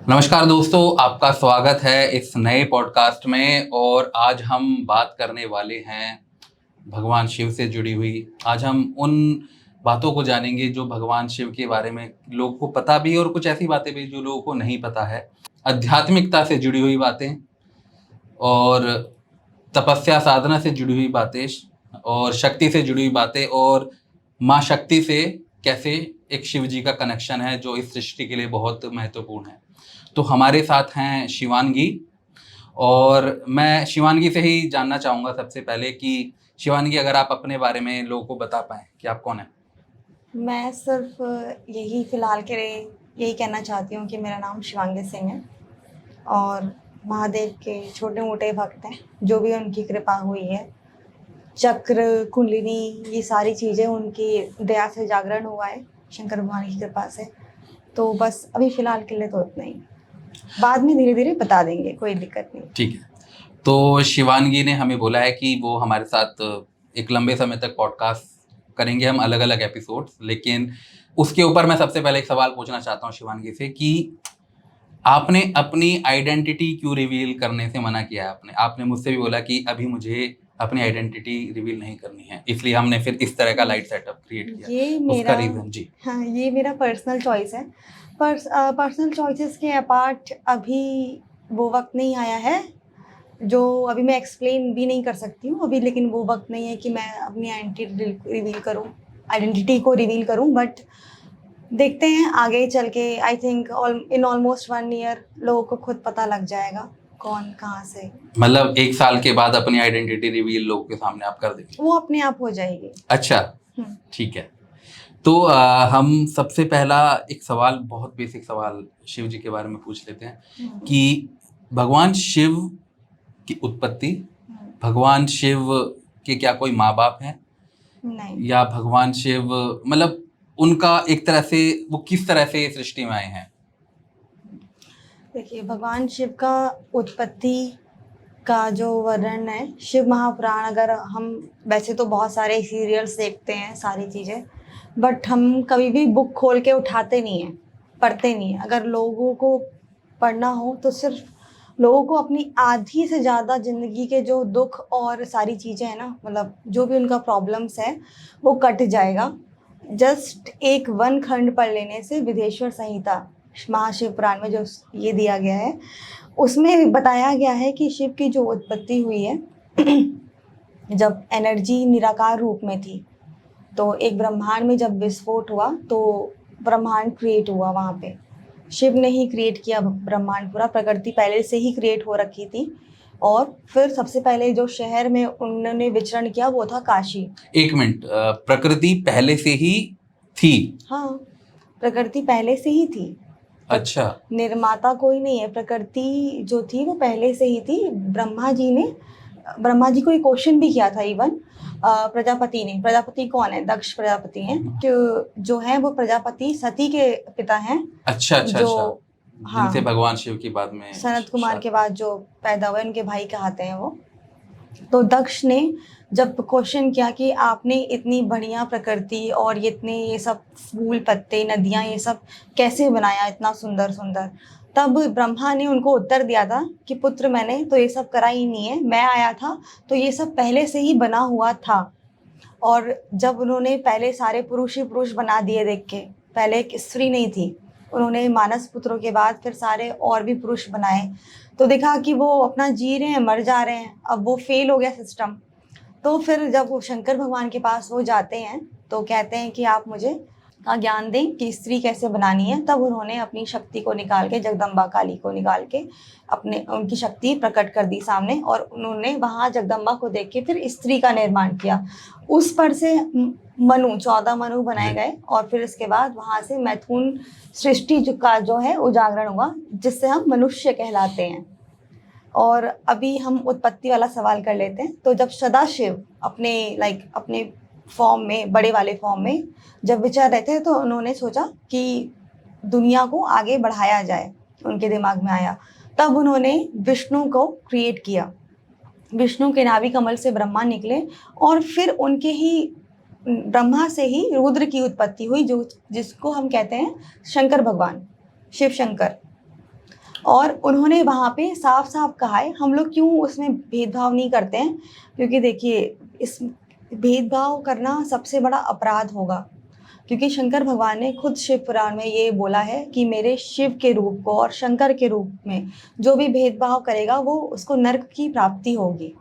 नमस्कार दोस्तों, आपका स्वागत है इस नए पॉडकास्ट में। और आज हम बात करने वाले हैं भगवान शिव से जुड़ी हुई। आज हम उन बातों को जानेंगे जो भगवान शिव के बारे में लोगों को पता भी है और कुछ ऐसी बातें भी जो लोगों को नहीं पता है। आध्यात्मिकता से जुड़ी हुई बातें और तपस्या साधना से जुड़ी हुई बातें और शक्ति से जुड़ी हुई बातें और माँ शक्ति से कैसे एक शिव जी का कनेक्शन है जो इस सृष्टि के लिए बहुत महत्वपूर्ण है। तो हमारे साथ हैं शिवानगी, और मैं शिवानगी से ही जानना चाहूँगा सबसे पहले कि शिवानगी, अगर आप अपने बारे में लोगों को बता पाएँ कि आप कौन हैं? मैं सिर्फ यही फ़िलहाल के लिए यही कहना चाहती हूँ कि मेरा नाम शिवांगी सिंह है और महादेव के छोटे-मोटे भक्त हैं, जो भी उनकी कृपा हुई है। चक्र, कुंडलिनी ये सारी चीज़ें उनकी दया से जागरण हुआ है, शंकर भगवान की कृपा से। तो बस अभी फ़िलहाल के लिए तो इतना ही। बाद में धीरे-धीरे बता देंगे, कोई दिक्कत नहीं। ठीक है। तो शिवानगी ने हमें बोला है कि वो हमारे साथ एक लंबे समय तक पॉडकास्ट करेंगे, हम अलग-अलग एपिसोड्स। लेकिन उसके ऊपर मैं सबसे पहले एक सवाल पूछना चाहता हूँ शिवानगी से कि आपने अपनी आइडेंटिटी क्यों रिवील करने से मना किया है आपने? आपने मुझसे भी बोला कि अभी मुझे अपनी आइडेंटिटी रिवील नहीं करनी है, इसलिए हमने फिर इस तरह का लाइट सेटअप क्रिएट किया। ये उसका मेरा रीज़न जी। हाँ, ये मेरा पर्सनल चॉइस है। पर्सनल चॉइसेस के अपार्ट अभी वो वक़्त नहीं आया है, जो अभी मैं एक्सप्लेन भी नहीं कर सकती हूँ अभी, लेकिन वो वक़्त नहीं है कि मैं अपनी आइडेंटिटी को रिवील करूँ। बट देखते हैं आगे चल के, I think in almost 1 year लोगों को खुद पता लग जाएगा, कौन कहाँ से। मतलब 1 साल के बाद अपनी आइडेंटिटी रिवील लोगों के सामने आप कर देंगे? वो अपने आप हो जाएगी। अच्छा, हुँ। ठीक है। तो हम सबसे पहला एक सवाल, बहुत बेसिक सवाल शिव जी के बारे में पूछ लेते हैं कि भगवान शिव की उत्पत्ति, भगवान शिव के क्या कोई माँ-बाप हैं? नहीं। या भगवान शिव मतलब उनका एक तरह से वो किस तरह से सृष्टि में आए हैं? देखिए, भगवान शिव का उत्पत्ति का जो वर्णन है, शिव महापुराण, अगर हम वैसे तो बहुत सारे सीरियल्स देखते हैं, सारी चीज़ें, बट हम कभी भी बुक खोल के उठाते नहीं हैं, पढ़ते नहीं हैं। अगर लोगों को पढ़ना हो तो सिर्फ लोगों को अपनी आधी से ज़्यादा ज़िंदगी के जो दुख और सारी चीज़ें हैं ना, मतलब जो भी उनका प्रॉब्लम्स है, वो कट जाएगा। जस्ट एक वन खंड पढ़ लेने से, विदेश्वर संहिता महाशिव पुराण में जो ये दिया गया है, उसमें बताया गया है कि शिव की जो उत्पत्ति हुई है जब एनर्जी निराकार रूप में थी, तो एक ब्रह्मांड में जब विस्फोट हुआ तो ब्रह्मांड क्रिएट हुआ वहाँ पे। शिव ने ही क्रिएट किया ब्रह्मांड पूरा, प्रकृति पहले से ही क्रिएट हो रखी थी। और फिर सबसे पहले जो शहर में उन्होंने विचरण किया वो था काशी। 1 मिनट, प्रकृति पहले से ही थी? हाँ, प्रकृति पहले से ही थी। अच्छा। निर्माता कोई नहीं है, प्रकृति जो थी वो पहले से ही थी। ब्रह्मा जी को एक क्वेश्चन भी किया था इवन प्रजापति ने। प्रजापति कौन है? दक्ष प्रजापति हैं, जो है वो प्रजापति सती के पिता हैं। अच्छा, अच्छा, जो अच्छा। हाँ, जिनसे भगवान शिव की बाद में सनत कुमार के बाद जो पैदा हुए, उनके भाई कहते हैं वो। तो दक्ष ने जब क्वेश्चन किया कि आपने इतनी बढ़िया प्रकृति और ये सब फूल पत्ते नदियाँ ये सब कैसे बनाया इतना सुंदर सुंदर, तब ब्रह्मा ने उनको उत्तर दिया था कि पुत्र, मैंने तो ये सब करा ही नहीं है, मैं आया था तो ये सब पहले से ही बना हुआ था। और जब उन्होंने पहले सारे पुरुष ही पुरुष बना दिए, देख के पहले एक स्त्री नहीं थी, उन्होंने मानस पुत्रों के बाद फिर सारे और भी पुरुष बनाए, तो देखा कि वो अपना जी रहे हैं, मर जा रहे हैं, अब वो फेल हो गया सिस्टम। तो फिर जब वो शंकर भगवान के पास वो जाते हैं तो कहते हैं कि आप मुझे का ज्ञान दें कि स्त्री कैसे बनानी है। तब उन्होंने अपनी शक्ति को निकाल के, जगदम्बा काली को निकाल के अपने उनकी शक्ति प्रकट कर दी सामने, और उन्होंने वहाँ जगदम्बा को देख के फिर स्त्री का निर्माण किया। उस पर से मनु 14 मनु बनाए गए, और फिर इसके बाद वहाँ से मैथुन सृष्टि का जो है उजागरण हुआ, जिससे हम मनुष्य कहलाते हैं। और अभी हम उत्पत्ति वाला सवाल कर लेते हैं। तो जब सदाशिव अपने फॉर्म में, बड़े वाले फॉर्म में जब विचार रहे थे, तो उन्होंने सोचा कि दुनिया को आगे बढ़ाया जाए, उनके दिमाग में आया। तब उन्होंने विष्णु को क्रिएट किया। विष्णु के नाभि कमल से ब्रह्मा निकले, और फिर उनके ही ब्रह्मा से ही रुद्र की उत्पत्ति हुई, जो जिसको हम कहते हैं शंकर भगवान, शिव शंकर। और उन्होंने वहाँ पे साफ साफ कहा है, हम लोग क्यों उसमें भेदभाव नहीं करते हैं, क्योंकि देखिए इस भेदभाव करना सबसे बड़ा अपराध होगा, क्योंकि शंकर भगवान ने खुद शिव पुराण में ये बोला है कि मेरे शिव के रूप को और शंकर के रूप में जो भी भेदभाव करेगा वो उसको नर्क की प्राप्ति होगी,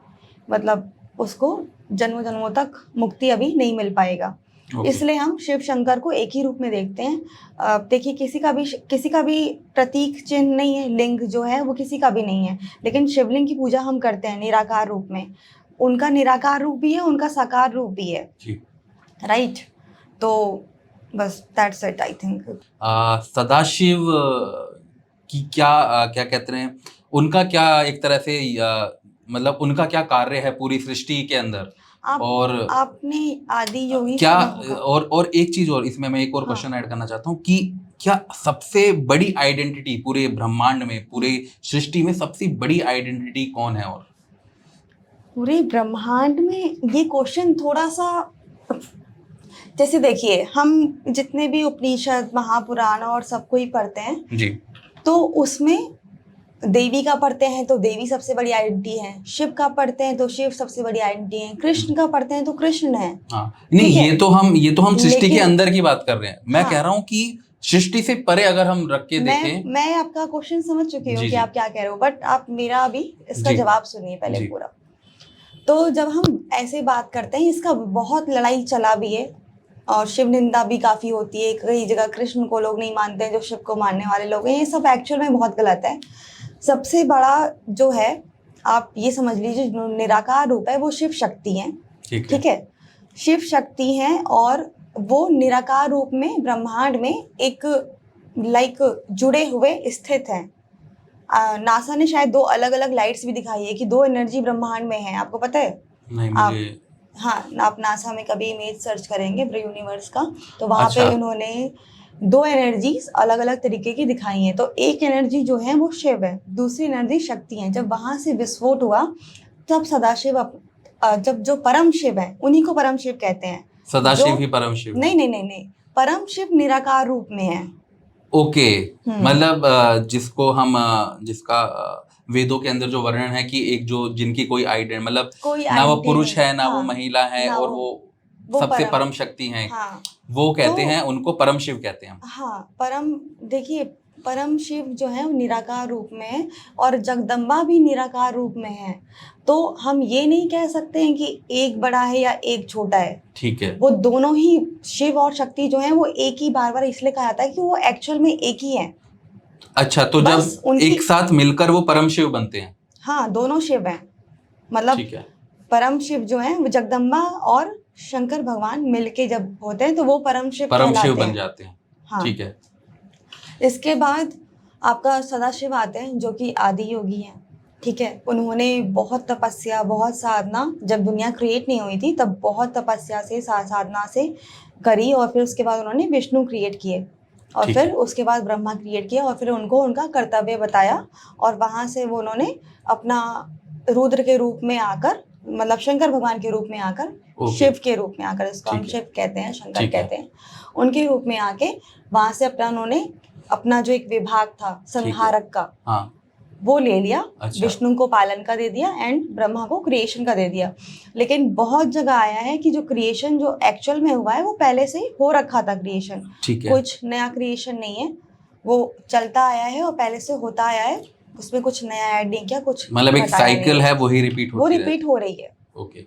मतलब उसको जन्मों जन्मों तक मुक्ति अभी नहीं मिल पाएगा। ओके। इसलिए हम शिव शंकर को एक ही रूप में देखते हैं। देखिए किसी का भी प्रतीक चिन्ह नहीं है, लिंग जो है वो किसी का भी नहीं है, लेकिन शिवलिंग की पूजा हम करते हैं निराकार रूप में। उनका निराकार रूप भी है, उनका साकार रूप भी है, जी। राइट। तो बस that's it I think. Sadashiv की क्या कहते हैं, उनका क्या एक तरह से मतलब उनका क्या कार्य है पूरी सृष्टि के अंदर? और आपने आदि योगी क्या, सुना होगा। और एक चीज और इसमें मैं एक और हाँ। क्वेश्चन ऐड करना चाहता हूँ कि क्या सबसे बड़ी आइडेंटिटी पूरे ब्रह्मांड में, पूरे सृष्टि में सबसे बड़ी आइडेंटिटी कौन है? और पूरे ब्रह्मांड में ये क्वेश्चन थोड़ा सा, जैसे देखिए हम जितने भी उपनिषद महापुराण और सब कोई पढ़ते हैं जी, तो उसमें देवी का पढ़ते हैं तो देवी सबसे बड़ी आइडेंटिटी है, शिव का पढ़ते हैं तो शिव सबसे बड़ी आइडेंटिटी है, कृष्ण का पढ़ते हैं तो कृष्ण है। हाँ, नहीं ठीक है? ये तो हम सृष्टि के लेकिन अंदर की बात कर रहे हैं। मैं हाँ। कह रहा हूँ कि सृष्टि से परे अगर हम रख के देखें। मैं आपका क्वेश्चन समझ चुकी हूँ जी, कि जी। आप क्या कह रहे हो, बट आप मेरा अभी इसका जी। जवाब सुनिए पहले जी। पूरा। तो जब हम ऐसे बात करते हैं, इसका बहुत लड़ाई चला भी है और शिव निंदा भी काफ़ी होती है, कई जगह कृष्ण को लोग नहीं मानते हैं जो शिव को मानने वाले लोग हैं, ये सब एक्चुअल में बहुत गलत है। सबसे बड़ा जो है, आप ये समझ लीजिए, जो निराकार रूप है वो शिव शक्ति हैं, ठीक है? शिव शक्ति हैं और वो निराकार रूप में ब्रह्मांड में एक लाइक जुड़े हुए स्थित हैं। नासा ने शायद 2 अलग-अलग लाइट्स भी दिखाई है कि 2 एनर्जी ब्रह्मांड में है, आपको पता है? नहीं, आप मुझे हाँ, आप नासा में कभी इमेज सर्च करेंगे ब्र यूनिवर्स का, तो वहाँ अच्छा। पे उन्होंने 2 एनर्जीज अलग-अलग तरीके की दिखाई हैं। तो एक एनर्जी जो है वो शिव है, दूसरी एनर्जी शक्ति है। जब वहाँ से विस्फोट हुआ तब सदाशिव जब जो परम शिव है उन्हीं को परम शिव कहते हैं। सदाशिव ही परम शिव है? नहीं, परम शिव निराकार रूप में है। ओके, मतलब जिसका वेदों के अंदर जो वर्णन है कि एक जो जिनकी कोई आइडेंटिटी, मतलब ना वो पुरुष है ना वो महिला है और वो सबसे परम शक्ति हैं, वो कहते हैं, उनको परम शिव कहते हैं। हाँ, देखिए परम शिव जो है वो निराकार रूप में है और जगदम्बा भी निराकार रूप में है। तो हम ये नहीं कह सकते हैं कि एक बड़ा है या एक छोटा है, ठीक है। वो दोनों ही शिव और शक्ति जो है वो एक ही, बार इसलिए कहा जाता है कि वो एक्चुअल में एक ही है। अच्छा, तो जब एक साथ मिलकर वो परम शिव बनते हैं? हाँ, दोनों शिव हैं, मतलब ठीक है। परम शिव जो है वो जगदम्बा और शंकर भगवान मिलके जब होते हैं तो वो परम शिव बन जाते हैं। हाँ। ठीक है। इसके बाद आपका सदाशिव आते हैं जो कि आदि योगी हैं, ठीक है? उन्होंने बहुत तपस्या, बहुत साधना, जब दुनिया क्रिएट नहीं हुई थी तब बहुत तपस्या से साधना से करी और फिर उसके बाद उन्होंने विष्णु क्रिएट किए और फिर उसके बाद ब्रह्मा क्रिएट किया और फिर उनको उनका कर्तव्य बताया और वहाँ से वो उन्होंने अपना रुद्र के रूप में आकर, मतलब शंकर भगवान के रूप में आकर, शिव के रूप में आकर, इसको हम शिव कहते हैं, शंकर कहते हैं, उनके रूप में आके वहाँ से उन्होंने अपना जो एक विभाग था संहारक का, हाँ, वो ले लिया। अच्छा। विष्णु को पालन का दे दिया एंड ब्रह्मा को क्रिएशन का दे दिया। लेकिन बहुत जगह आया है कि जो क्रिएशन जो एक्चुअल में हुआ है वो पहले से ही हो रखा था क्रिएशन, कुछ नया क्रिएशन नहीं है, वो चलता आया है और पहले से होता आया है, उसमें कुछ नया ऐड नहीं किया, कुछ मतलब एक साइकिल है वही रिपीट हो रही है। ओके।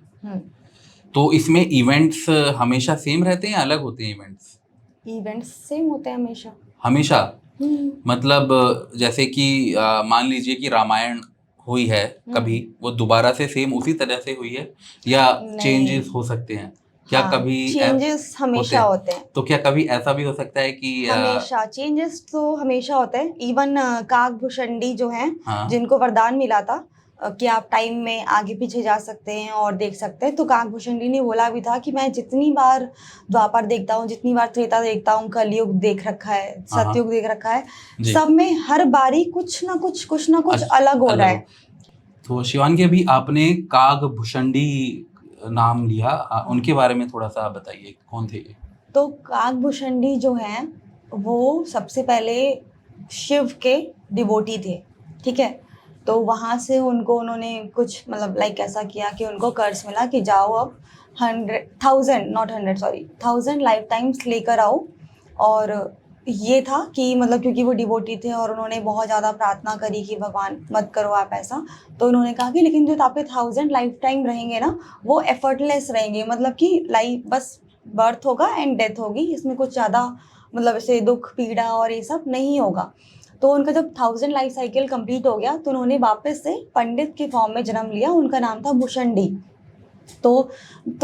तो इसमें इवेंट्स हमेशा सेम रहते हैं या अलग होते हैं? इवेंट्स सेम होते हैं हमेशा। मतलब जैसे कि मान लीजिए कि रामायण हुई है कभी, वो दोबारा से सेम उसी तरह से हुई है या चेंजेस हो सकते हैं? क्या कभी चेंजेस हमेशा होते हैं? तो क्या कभी ऐसा भी हो सकता है कि हमेशा चेंजेस तो हमेशा होते हैं। इवन काकभूषणी जो हैं, जिनको वरदान मिला था कि आप टाइम में आगे पीछे जा सकते हैं और देख सकते हैं, तो काकभूषणी ने बोला भी था कि मैं जितनी बार द्वापर देखता हूँ, जितनी बार त्रेता देखता हूँ, कलयुग देख रखा है, सतयुग देख रखा है, सब में हर बारी कुछ ना कुछ अलग हो रहा है। तो शिवांगी, अभी आपने काकभूषणी नाम लिया, उनके बारे में थोड़ा सा बताइए, कौन थे ये? तो काकभूषणी जो हैं वो सबसे पहले शिव के डिवोटी थे, ठीक है। तो वहाँ से उनको उन्होंने कुछ मतलब लाइक ऐसा किया कि उनको कर्ज मिला कि जाओ अब 100,000 नॉट 100 सॉरी 1,000 लाइफ टाइम्स लेकर आओ। और ये था कि मतलब क्योंकि वो डिवोटी थे और उन्होंने बहुत ज़्यादा प्रार्थना करी कि भगवान मत करो आप ऐसा। तो उन्होंने कहा कि लेकिन जो आपके 1,000 लाइफ टाइम रहेंगे ना वो एफर्टलेस रहेंगे, मतलब कि लाइफ बस बर्थ होगा एंड डेथ होगी, इसमें कुछ ज़्यादा मतलब ऐसे दुख पीड़ा और ये सब नहीं होगा। तो उनका जब 1,000 लाइफ साइकिल कंप्लीट हो गया तो उन्होंने वापस से पंडित के फॉर्म में जन्म लिया। उनका नाम था भुषंडी। तो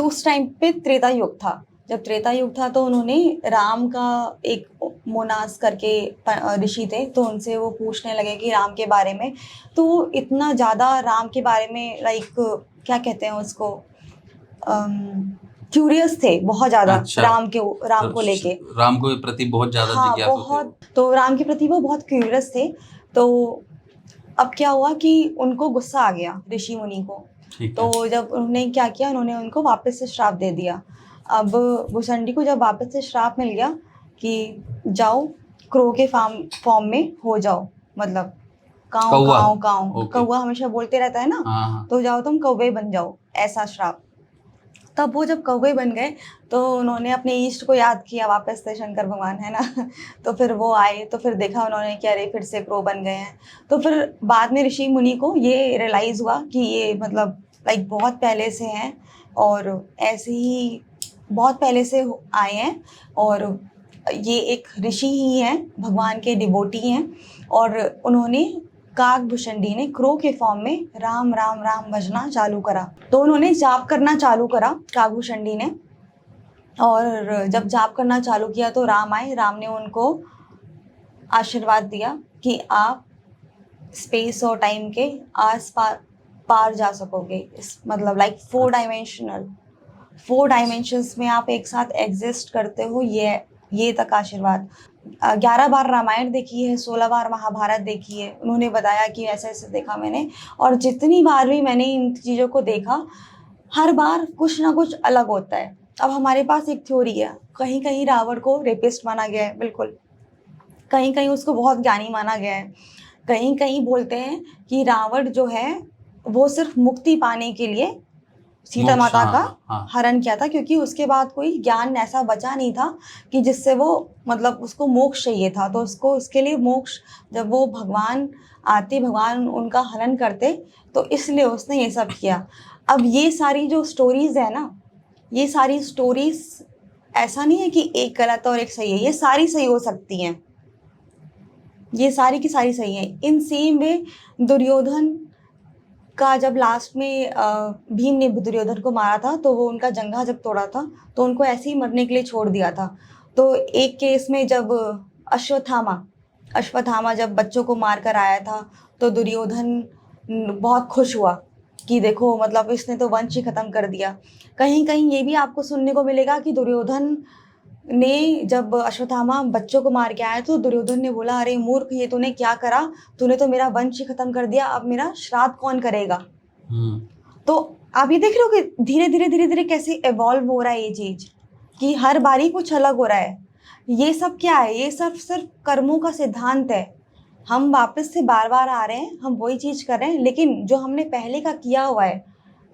उस टाइम पे त्रेता युग था। जब त्रेता युग था तो उन्होंने राम का एक मोनास करके ऋषि थे, तो उनसे वो पूछने लगे कि राम के बारे में। तो वो इतना ज़्यादा राम के बारे में लाइक क्या कहते हैं उसको, क्यूरियस थे बहुत ज़्यादा। अच्छा। राम को लेके राम को प्रति बहुत ज़्यादा हाँ जिज्ञासु थे वो। बहुत, तो राम के प्रति वो बहुत क्यूरियस थे। तो अब क्या हुआ कि उनको गुस्सा आ गया ऋषि मुनि को। ठीक है। तो जब उन्होंने क्या किया, उन्होंने उनको वापस से श्राप दे दिया। अब भुसंडी को जब वापस से श्राप मिल गया कि जाओ क्रो के फॉर्म में हो जाओ, मतलब काऊ कौवा। काऊ काऊ, ओके। कौवा हमेशा बोलते रहता है ना, हाँ हाँ। तो जाओ तुम कौवे बन जाओ, ऐसा श्राप। तब वो जब कौवे बन गए तो उन्होंने अपने ईष्ट को याद किया वापस से, शंकर भगवान है ना। तो फिर वो आए तो फिर देखा उन्होंने कि अरे फिर से क्रो बन गए हैं। तो फिर बाद में ऋषि मुनि को ये रियलाइज हुआ कि ये मतलब लाइक बहुत पहले से हैं और ऐसे ही बहुत पहले से आए हैं और ये एक ऋषि ही हैं, भगवान के डिवोटी हैं। और उन्होंने काकभूषणी ने क्रो के फॉर्म में राम राम राम भजना चालू करा। तो उन्होंने जाप करना चालू करा काकभूषणी ने, और जब जाप करना चालू किया तो राम आए। राम ने उनको आशीर्वाद दिया कि आप स्पेस और टाइम के आस पार जा सकोगे। इस मतलब लाइक 4 डायमेंशंस में आप एक साथ एग्जिस्ट करते हो, ये तक आशीर्वाद। 11 बार रामायण देखी है, 16 बार महाभारत देखी है। उन्होंने बताया कि ऐसे ऐसे देखा मैंने, और जितनी बार भी मैंने इन चीज़ों को देखा हर बार कुछ ना कुछ अलग होता है। अब हमारे पास एक थ्योरी है, कहीं कहीं रावण को रेपिस्ट माना गया है, बिल्कुल, कहीं कहीं उसको बहुत ज्ञानी माना गया है, कहीं कहीं बोलते हैं कि रावण जो है वो सिर्फ मुक्ति पाने के लिए सीता माता का हरण किया था, क्योंकि उसके बाद कोई ज्ञान ऐसा बचा नहीं था कि जिससे वो मतलब उसको मोक्ष चाहिए था। तो उसको उसके लिए मोक्ष, जब वो भगवान आते, भगवान उनका हरण करते, तो इसलिए उसने ये सब किया। अब ये सारी जो स्टोरीज है ना, ये सारी स्टोरीज ऐसा नहीं है कि एक गलत और एक सही है, ये सारी सही हो सकती हैं, ये सारी की सारी सही है। इन सेम वे दुर्योधन का जब लास्ट में भीम ने दुर्योधन को मारा था, तो वो उनका जंघा जब तोड़ा था तो उनको ऐसे ही मरने के लिए छोड़ दिया था। तो एक केस में जब अश्वत्थामा जब बच्चों को मार कर आया था, तो दुर्योधन बहुत खुश हुआ कि देखो मतलब इसने तो वंश ही खत्म कर दिया। कहीं कहीं ये भी आपको सुनने को मिलेगा कि दुर्योधन ने जब अश्वत्थामा बच्चों को मार के आया तो दुर्योधन ने बोला, अरे मूर्ख, ये तूने क्या करा, तूने तो मेरा वंश ही खत्म कर दिया, अब मेरा श्राद्ध कौन करेगा। तो आप ये देख रहे हो कि धीरे धीरे धीरे धीरे कैसे इवॉल्व हो रहा है ये चीज, कि हर बारी कुछ अलग हो रहा है। ये सब क्या है, ये सब सिर्फ कर्मों का सिद्धांत है। हम वापस से बार बार आ रहे हैं, हम वही चीज कर रहे हैं, लेकिन जो हमने पहले का किया हुआ है,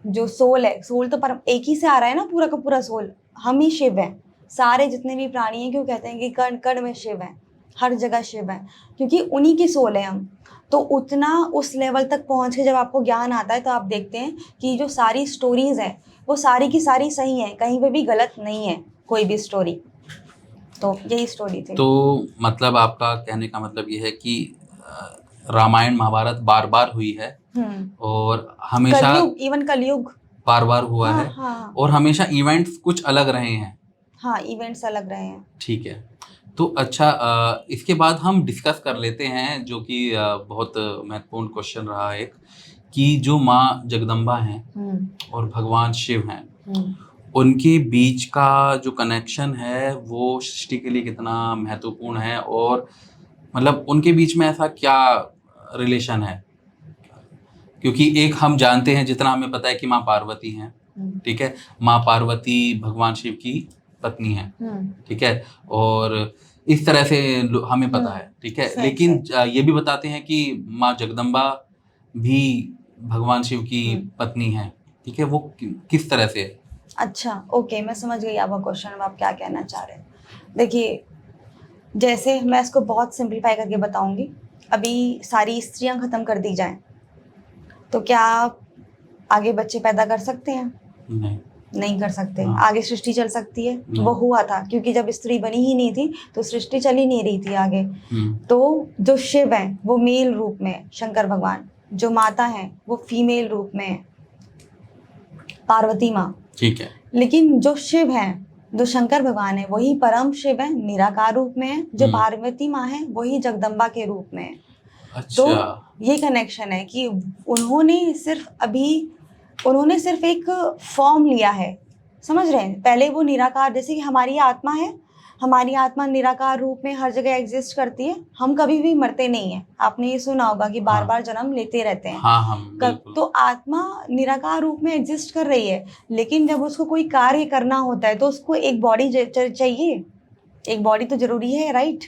जो सोल है, सोल तो परम एक ही से आ रहा है ना, पूरा का पूरा सोल हम ही शिव है। सारे जितने भी प्राणी हैं, क्यों कहते हैं कि कण कण में शिव है, हर जगह शिव है, क्योंकि उन्हीं की सोल है हम। तो उतना उस लेवल तक पहुंच के जब आपको ज्ञान आता है तो आप देखते हैं कि जो सारी स्टोरीज हैं वो सारी की सारी सही हैं, कहीं पे भी गलत नहीं है कोई भी स्टोरी। तो यही स्टोरी थी। तो मतलब आपका कहने का मतलब ये है कि रामायण महाभारत बार बार हुई है और हमेशा इवन कलयुग बार बार हुआ है। हाँ। और हमेशा इवेंट्स कुछ अलग रहे हैं। हाँ, इवेंट्स अलग रहे हैं। ठीक है। तो अच्छा, इसके बाद हम डिस्कस कर लेते हैं जो कि बहुत महत्वपूर्ण क्वेश्चन रहा है, कि जो माँ जगदम्बा हैं और भगवान शिव हैं, उनके बीच का जो कनेक्शन है वो सृष्टि के लिए कितना महत्वपूर्ण है, और मतलब उनके बीच में ऐसा क्या रिलेशन है। क्योंकि एक हम जानते हैं, जितना हमें पता है कि माँ पार्वती हैं, ठीक है, माँ पार्वती भगवान शिव की पत्नी है, ठीक है, और इस तरह से हमें पता है, ठीक है। सही, लेकिन ये भी बताते हैं कि माँ जगदम्बा भी भगवान शिव की पत्नी है, ठीक है। वो किस तरह से? अच्छा, ओके, मैं समझ गई आपका क्वेश्चन, अब आप क्या कहना चाह रहे हैं। देखिए, जैसे मैं इसको बहुत सिंप्लीफाई करके बताऊंगी। अभी सारी स्त्रियां खत्म कर दी जाएं तो क्या आप आगे बच्चे पैदा कर सकते हैं? नहीं, नहीं कर सकते। हाँ। आगे सृष्टि चल सकती है? नहीं। वो हुआ था, क्योंकि जब स्त्री बनी ही नहीं थी तो सृष्टि चल ही नहीं रही थी आगे। हम्म, तो जो शिव है वो मेल रूप में है, शंकर भगवान। जो माता है वो फीमेल रूप में है, पार्वती माँ। ठीक है। लेकिन जो शिव है, जो शंकर भगवान है, वही परम शिव है, निराकार रूप में है। जो पार्वती माँ है वही जगदम्बा के रूप में है। अच्छा। तो ये कनेक्शन है कि उन्होंने सिर्फ एक फॉर्म लिया है, समझ रहे हैं। पहले वो निराकार, जैसे कि हमारी आत्मा है, हमारी आत्मा निराकार रूप में हर जगह एग्जिस्ट करती है। हम कभी भी मरते नहीं हैं। आपने ये सुना होगा कि बार बार जन्म लेते रहते हैं। हाँ, हम बिल्कुल। तो आत्मा निराकार रूप में एग्जिस्ट कर रही है, लेकिन जब उसको कोई कार्य करना होता है तो उसको एक बॉडी चाहिए, एक बॉडी तो जरूरी है, राइट।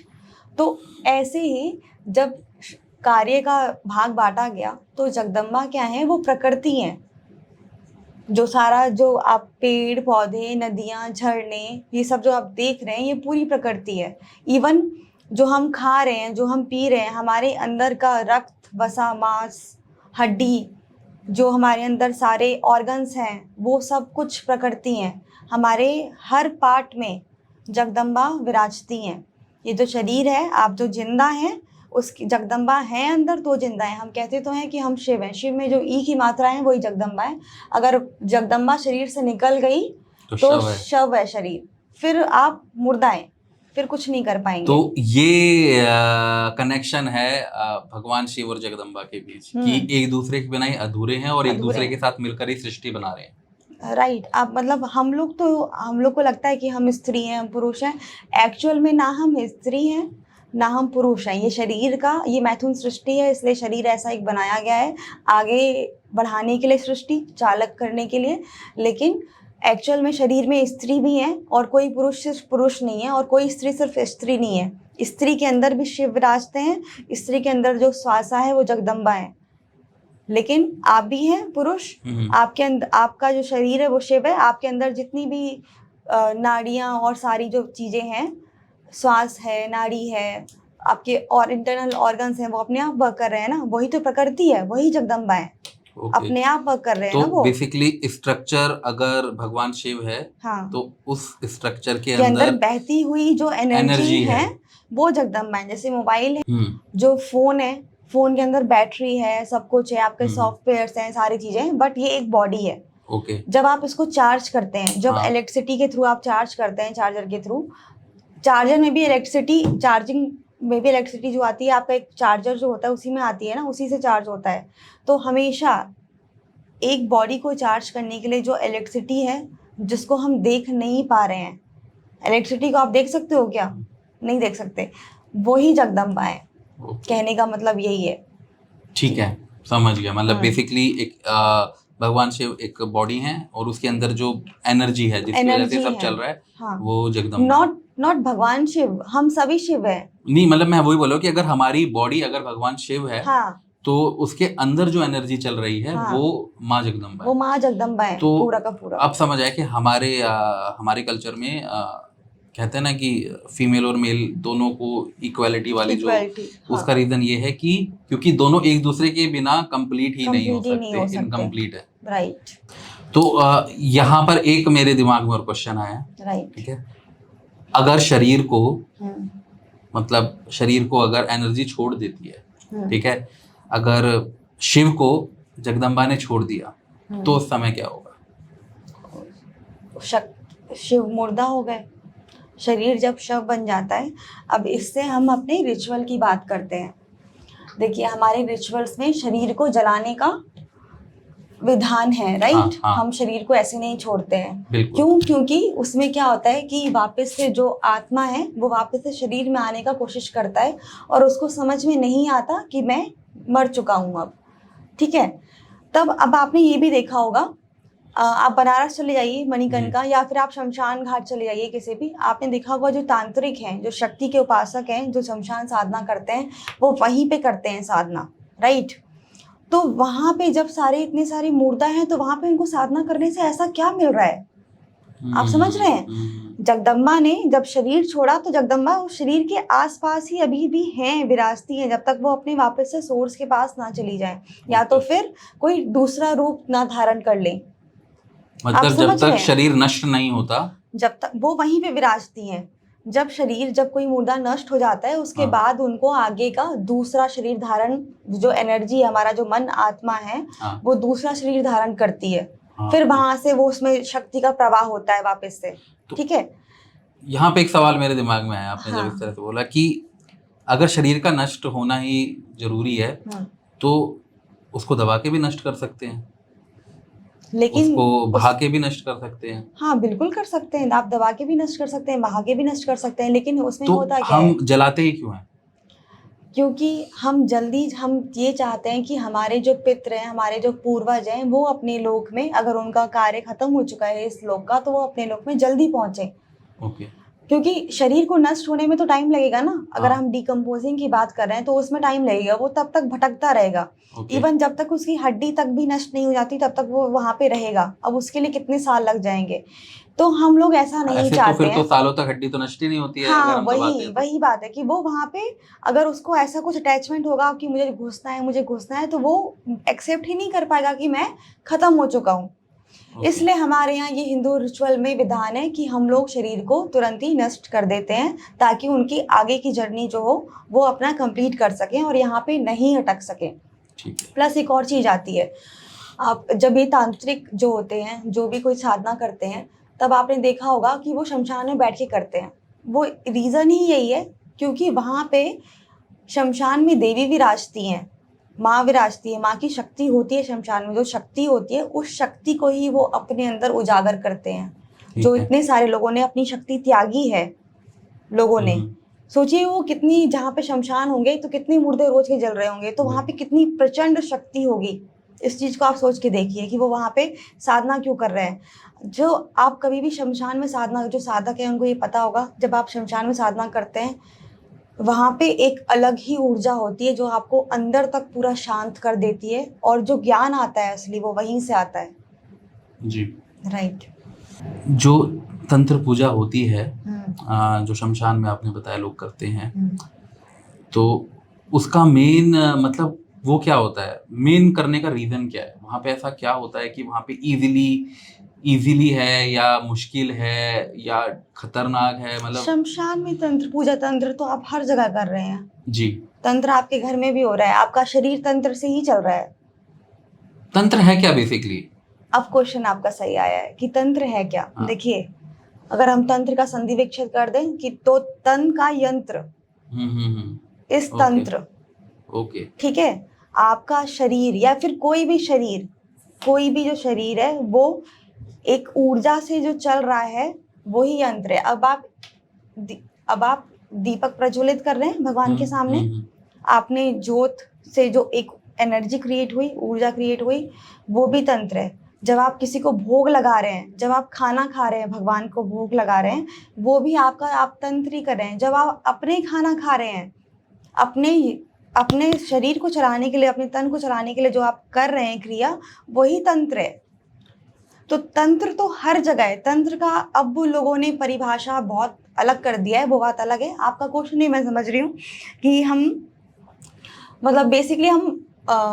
तो ऐसे ही जब कार्य का भाग बांटा गया तो जगदम्बा क्या है, वो प्रकृति है। जो सारा, जो आप पेड़ पौधे, नदियाँ, झरने, ये सब जो आप देख रहे हैं, ये पूरी प्रकृति है। इवन जो हम खा रहे हैं, जो हम पी रहे हैं, हमारे अंदर का रक्त, वसा, मांस, हड्डी, जो हमारे अंदर सारे ऑर्गन्स हैं, वो सब कुछ प्रकृति हैं। हमारे हर पार्ट में जगदम्बा विराजती हैं। ये जो शरीर है, आप जो जिंदा हैं, उसकी जगदम्बा है अंदर, तो जिंदा है। हम कहते तो हैं कि हम शिव हैं। शिव में जो ई की मात्रा है वही जगदम्बा है। अगर जगदम्बा शरीर से निकल गई तो शव है शरीर, फिर आप मुर्दा हैं, फिर कुछ नहीं कर पाएंगे। तो ये कनेक्शन है भगवान शिव और जगदम्बा के बीच, कि एक दूसरे के बिना ही अधूरे हैं और एक दूसरे के साथ मिलकर ही सृष्टि बना रहे हैं। राइट। आप मतलब हम लोग को लगता है कि हम स्त्री हैं, हम पुरुष हैं। एक्चुअल में ना हम स्त्री हैं ना हम पुरुष हैं। ये शरीर का, ये मैथुन सृष्टि है, इसलिए शरीर ऐसा एक बनाया गया है आगे बढ़ाने के लिए, सृष्टि चालक करने के लिए। लेकिन एक्चुअल में शरीर में स्त्री भी है, और कोई पुरुष सिर्फ पुरुष नहीं है, और कोई स्त्री सिर्फ स्त्री नहीं है। स्त्री के अंदर भी शिव विराजते हैं। स्त्री के अंदर जो श्वासा है वो जगदम्बा है। लेकिन आप भी हैं पुरुष, आपके अंदर, आपका जो शरीर है वो शिव है। आपके अंदर जितनी भी नाड़ियाँ और सारी जो चीज़ें हैं, श्वास है, नाड़ी है, आपके और इंटरनल ऑर्गन्स हैं, वो अपने आप वर्क कर रहे हैं ना। वही तो प्रकृति है, वही जगदम्बा है। अपने आप वर्क कर रहे हैं ना वो। बेसिकली स्ट्रक्चर अगर भगवान शिव है, हाँ, तो उस स्ट्रक्चर के अंदर बहती हुई जो एनर्जी है वो जगदम्बा है। जैसे मोबाइल है, जो फोन है, फोन के अंदर बैटरी है, सब कुछ है, आपके सॉफ्टवेयर्स हैं, सारी चीजें, बट ये एक बॉडी है। जब आप इसको चार्ज करते हैं, जब इलेक्ट्रिसिटी के थ्रू आप चार्ज करते हैं, चार्जर के थ्रू, चार्जर में भी इलेक्ट्रिसिटी, चार्जिंग में भी इलेक्ट्रिसिटी जो आती है, आपका एक चार्जर जो होता है उसी में आती है ना, उसी से चार्ज होता है। तो हमेशा एक बॉडी को चार्ज करने के लिए जो इलेक्ट्रिसिटी है, जिसको हम देख नहीं पा रहे हैं, इलेक्ट्रिसिटी को आप देख सकते हो क्या? नहीं देख सकते। वही जगदम्बा है। कहने का मतलब यही है। ठीक है, समझ गया। मतलब बेसिकली एक भगवान शिव एक बॉडी है और उसके अंदर जो एनर्जी है, जिसकी वजह से सब चल रहा है, वो जगदम्बा। नॉट भगवान शिव, हम सभी शिव है। नहीं, मतलब मैं वही बोल रहा हूँ कि अगर हमारी बॉडी अगर भगवान शिव है, तो उसके अंदर जो एनर्जी चल रही है, वो माँ जगदम्बा है। वो माँ जगदम्बा है, तो पूरा का पूरा। अब समझ आया कि हमारे कल्चर में कहते हैं ना कि फीमेल और मेल दोनों को इक्वालिटी वाली जो, उसका रीजन ये है कि क्योंकि दोनों एक दूसरे के बिना कंप्लीट ही नहीं हो सकते, इनकम्प्लीट है। राइट। तो यहाँ पर एक मेरे दिमाग में और क्वेश्चन आया, ठीक है। अगर शरीर को, मतलब शरीर को अगर एनर्जी छोड़ देती है, ठीक है, अगर शिव को जगदम्बा ने छोड़ दिया, तो उस समय क्या होगा? शिव मुर्दा हो गए। शरीर जब शव बन जाता है, अब इससे हम अपने रिचुअल की बात करते हैं। देखिए, हमारे रिचुअल्स में शरीर को जलाने का विधान है, राइट। हम शरीर को ऐसे नहीं छोड़ते हैं। क्यों? क्योंकि उसमें क्या होता है कि वापस से जो आत्मा है वो वापस से शरीर में आने का कोशिश करता है, और उसको समझ में नहीं आता कि मैं मर चुका हूँ अब, ठीक है। तब अब आपने ये भी देखा होगा आप बनारस चले जाइए मणिकर्णिका, या फिर आप शमशान घाट चले जाइए किसी भी, आपने देखा होगा जो तांत्रिक हैं, जो शक्ति के उपासक हैं, जो शमशान साधना करते हैं, वो वहीं पे करते हैं साधना, राइट। तो वहां पे जब सारे इतने सारी मूर्ता हैं, तो वहां पे उनको साधना करने से ऐसा क्या मिल रहा है, आप समझ रहे हैं। जगदम्बा ने जब शरीर छोड़ा तो जगदम्बा उस शरीर के आसपास ही अभी भी हैं, विराजती हैं, जब तक वो अपने वापस से सोर्स के पास ना चली जाए, या तो फिर कोई दूसरा रूप ना धारण कर ले। आप मतलब जब समझ रहे तक हैं, शरीर नष्ट नहीं होता, जब तक वो वहीं पे विराजती हैं। जब कोई मुर्दा नष्ट हो जाता है, उसके हाँ। बाद उनको आगे का दूसरा शरीर धारण, जो एनर्जी है, हमारा जो मन आत्मा है, हाँ। वो दूसरा शरीर धारण करती है। हाँ। फिर वहां से वो उसमें शक्ति का प्रवाह होता है वापस से, तो ठीक है। यहाँ पे एक सवाल मेरे दिमाग में आया, आपने जब हाँ। इस तरह से बोला कि अगर शरीर का नष्ट होना ही जरूरी है, तो उसको दबा के भी नष्ट कर सकते हैं, लेकिन उसको बहा के भी नष्ट कर सकते हैं। हाँ बिल्कुल कर सकते हैं, आप दबा के भी नष्ट कर सकते हैं, बहा के भी नष्ट कर सकते हैं, लेकिन उसमें तो होता क्या है, हम जलाते ही क्यों हैं? क्योंकि हम ये चाहते हैं कि हमारे जो पितृ हैं, हमारे जो पूर्वज हैं, वो अपने लोक में, अगर उनका कार्य खत्म हो चुका है इस लोक का, तो वो अपने लोक में जल्दी पहुंचे। ओके। क्योंकि शरीर को नष्ट होने में तो टाइम लगेगा ना, अगर हाँ। हम डिकम्पोजिंग की बात कर रहे हैं तो उसमें टाइम लगेगा, वो तब तक भटकता रहेगा। ओके। इवन जब तक उसकी हड्डी तक भी नष्ट नहीं हो जाती, तब तक वो वहां पे रहेगा। अब उसके लिए कितने साल लग जाएंगे, तो हम लोग ऐसा नहीं ऐसे तो चाहते फिर तो हैं। सालों तक हड्डी तो नष्ट ही नहीं होती है, अगर हाँ, हम दबाते वही हैं तो। वही बात है कि वो वहां पे, अगर उसको ऐसा कुछ अटैचमेंट होगा कि मुझे घुसना है, मुझे घुसना है, तो वो एक्सेप्ट ही नहीं कर पाएगा कि मैं खत्म हो चुका हूँ। ओके। इसलिए हमारे यहाँ ये हिंदू रिचुअल में विधान है कि हम लोग शरीर को तुरंत ही नष्ट कर देते हैं, ताकि उनकी आगे की जर्नी जो हो वो अपना कंप्लीट कर सकें और यहाँ पे नहीं अटक सकें। ठीक है। प्लस एक और चीज आती है, आप जब ये तांत्रिक जो होते हैं, जो भी कोई साधना करते हैं, तब आपने देखा होगा कि वो शमशान में बैठ के करते हैं। वो रीजन ही यही है, क्योंकि वहां पे शमशान में देवी विराजती हैं, माँ विराजती है, माँ की शक्ति होती है, शमशान में जो शक्ति होती है, उस शक्ति को ही वो अपने अंदर उजागर करते हैं। जो है। इतने सारे लोगों ने अपनी शक्ति त्यागी है, लोगों ने, सोचिए वो कितनी, जहाँ पे शमशान होंगे तो कितने मुर्दे रोज के जल रहे होंगे, तो वहां पे कितनी प्रचंड शक्ति होगी। इस चीज को आप सोच के देखिए कि वो वहां पे साधना क्यों कर रहे हैं। जो आप कभी भी शमशान में साधना, जो साधक है उनको ये पता होगा, जब आप शमशान में साधना करते हैं, वहां पे एक अलग ही ऊर्जा होती है जो आपको अंदर तक पूरा शांत कर देती है, और जो ज्ञान आता है असली वो वहीं से आता है। जी। राइट। जो तंत्र पूजा होती है, जो शमशान में आपने बताया लोग करते हैं, तो उसका मेन मतलब वो क्या होता है, मेन करने का रीजन क्या है? वहाँ पे ऐसा क्या होता है कि वहाँ पे इजीली है, या मुश्किल है, या खतरनाक है? मतलब शमशान में तंत्र पूजा, तंत्र तो आप हर जगह कर रहे हैं जी। तंत्र आपके घर में भी हो रहा है, आपका शरीर तंत्र से ही चल रहा है। तंत्र है क्या बेसिकली? अब क्वेश्चन आपका सही आया है कि तंत्र है क्या। हाँ। देखिए, अगर हम तंत्र का संधि विच्छेद कर दें कि तो तन का यंत्र, इस तंत्र, ओके। ठीक है। आपका शरीर या फिर कोई भी शरीर, कोई भी जो शरीर है, वो एक ऊर्जा से जो चल रहा है वही यंत्र है। अब आप दीपक प्रज्वलित कर रहे हैं भगवान के सामने, आपने ज्योत से जो एक एनर्जी क्रिएट हुई, ऊर्जा क्रिएट हुई, वो भी तंत्र है। जब आप किसी को भोग लगा रहे हैं, जब आप खाना खा रहे हैं, भगवान को भोग लगा रहे हैं, वो भी आपका, आप तंत्र ही कर रहे हैं। जब आप अपने खाना खा रहे हैं, अपने शरीर को चलाने के लिए, अपने तन को चलाने के लिए जो आप कर रहे हैं क्रिया, वही तंत्र है। तो तंत्र तो हर जगह है। तंत्र का अब लोगों ने परिभाषा बहुत अलग कर दिया है, वो बात अलग है। आपका क्वेश्चन नहीं, मैं समझ रही हूँ कि हम, मतलब बेसिकली हम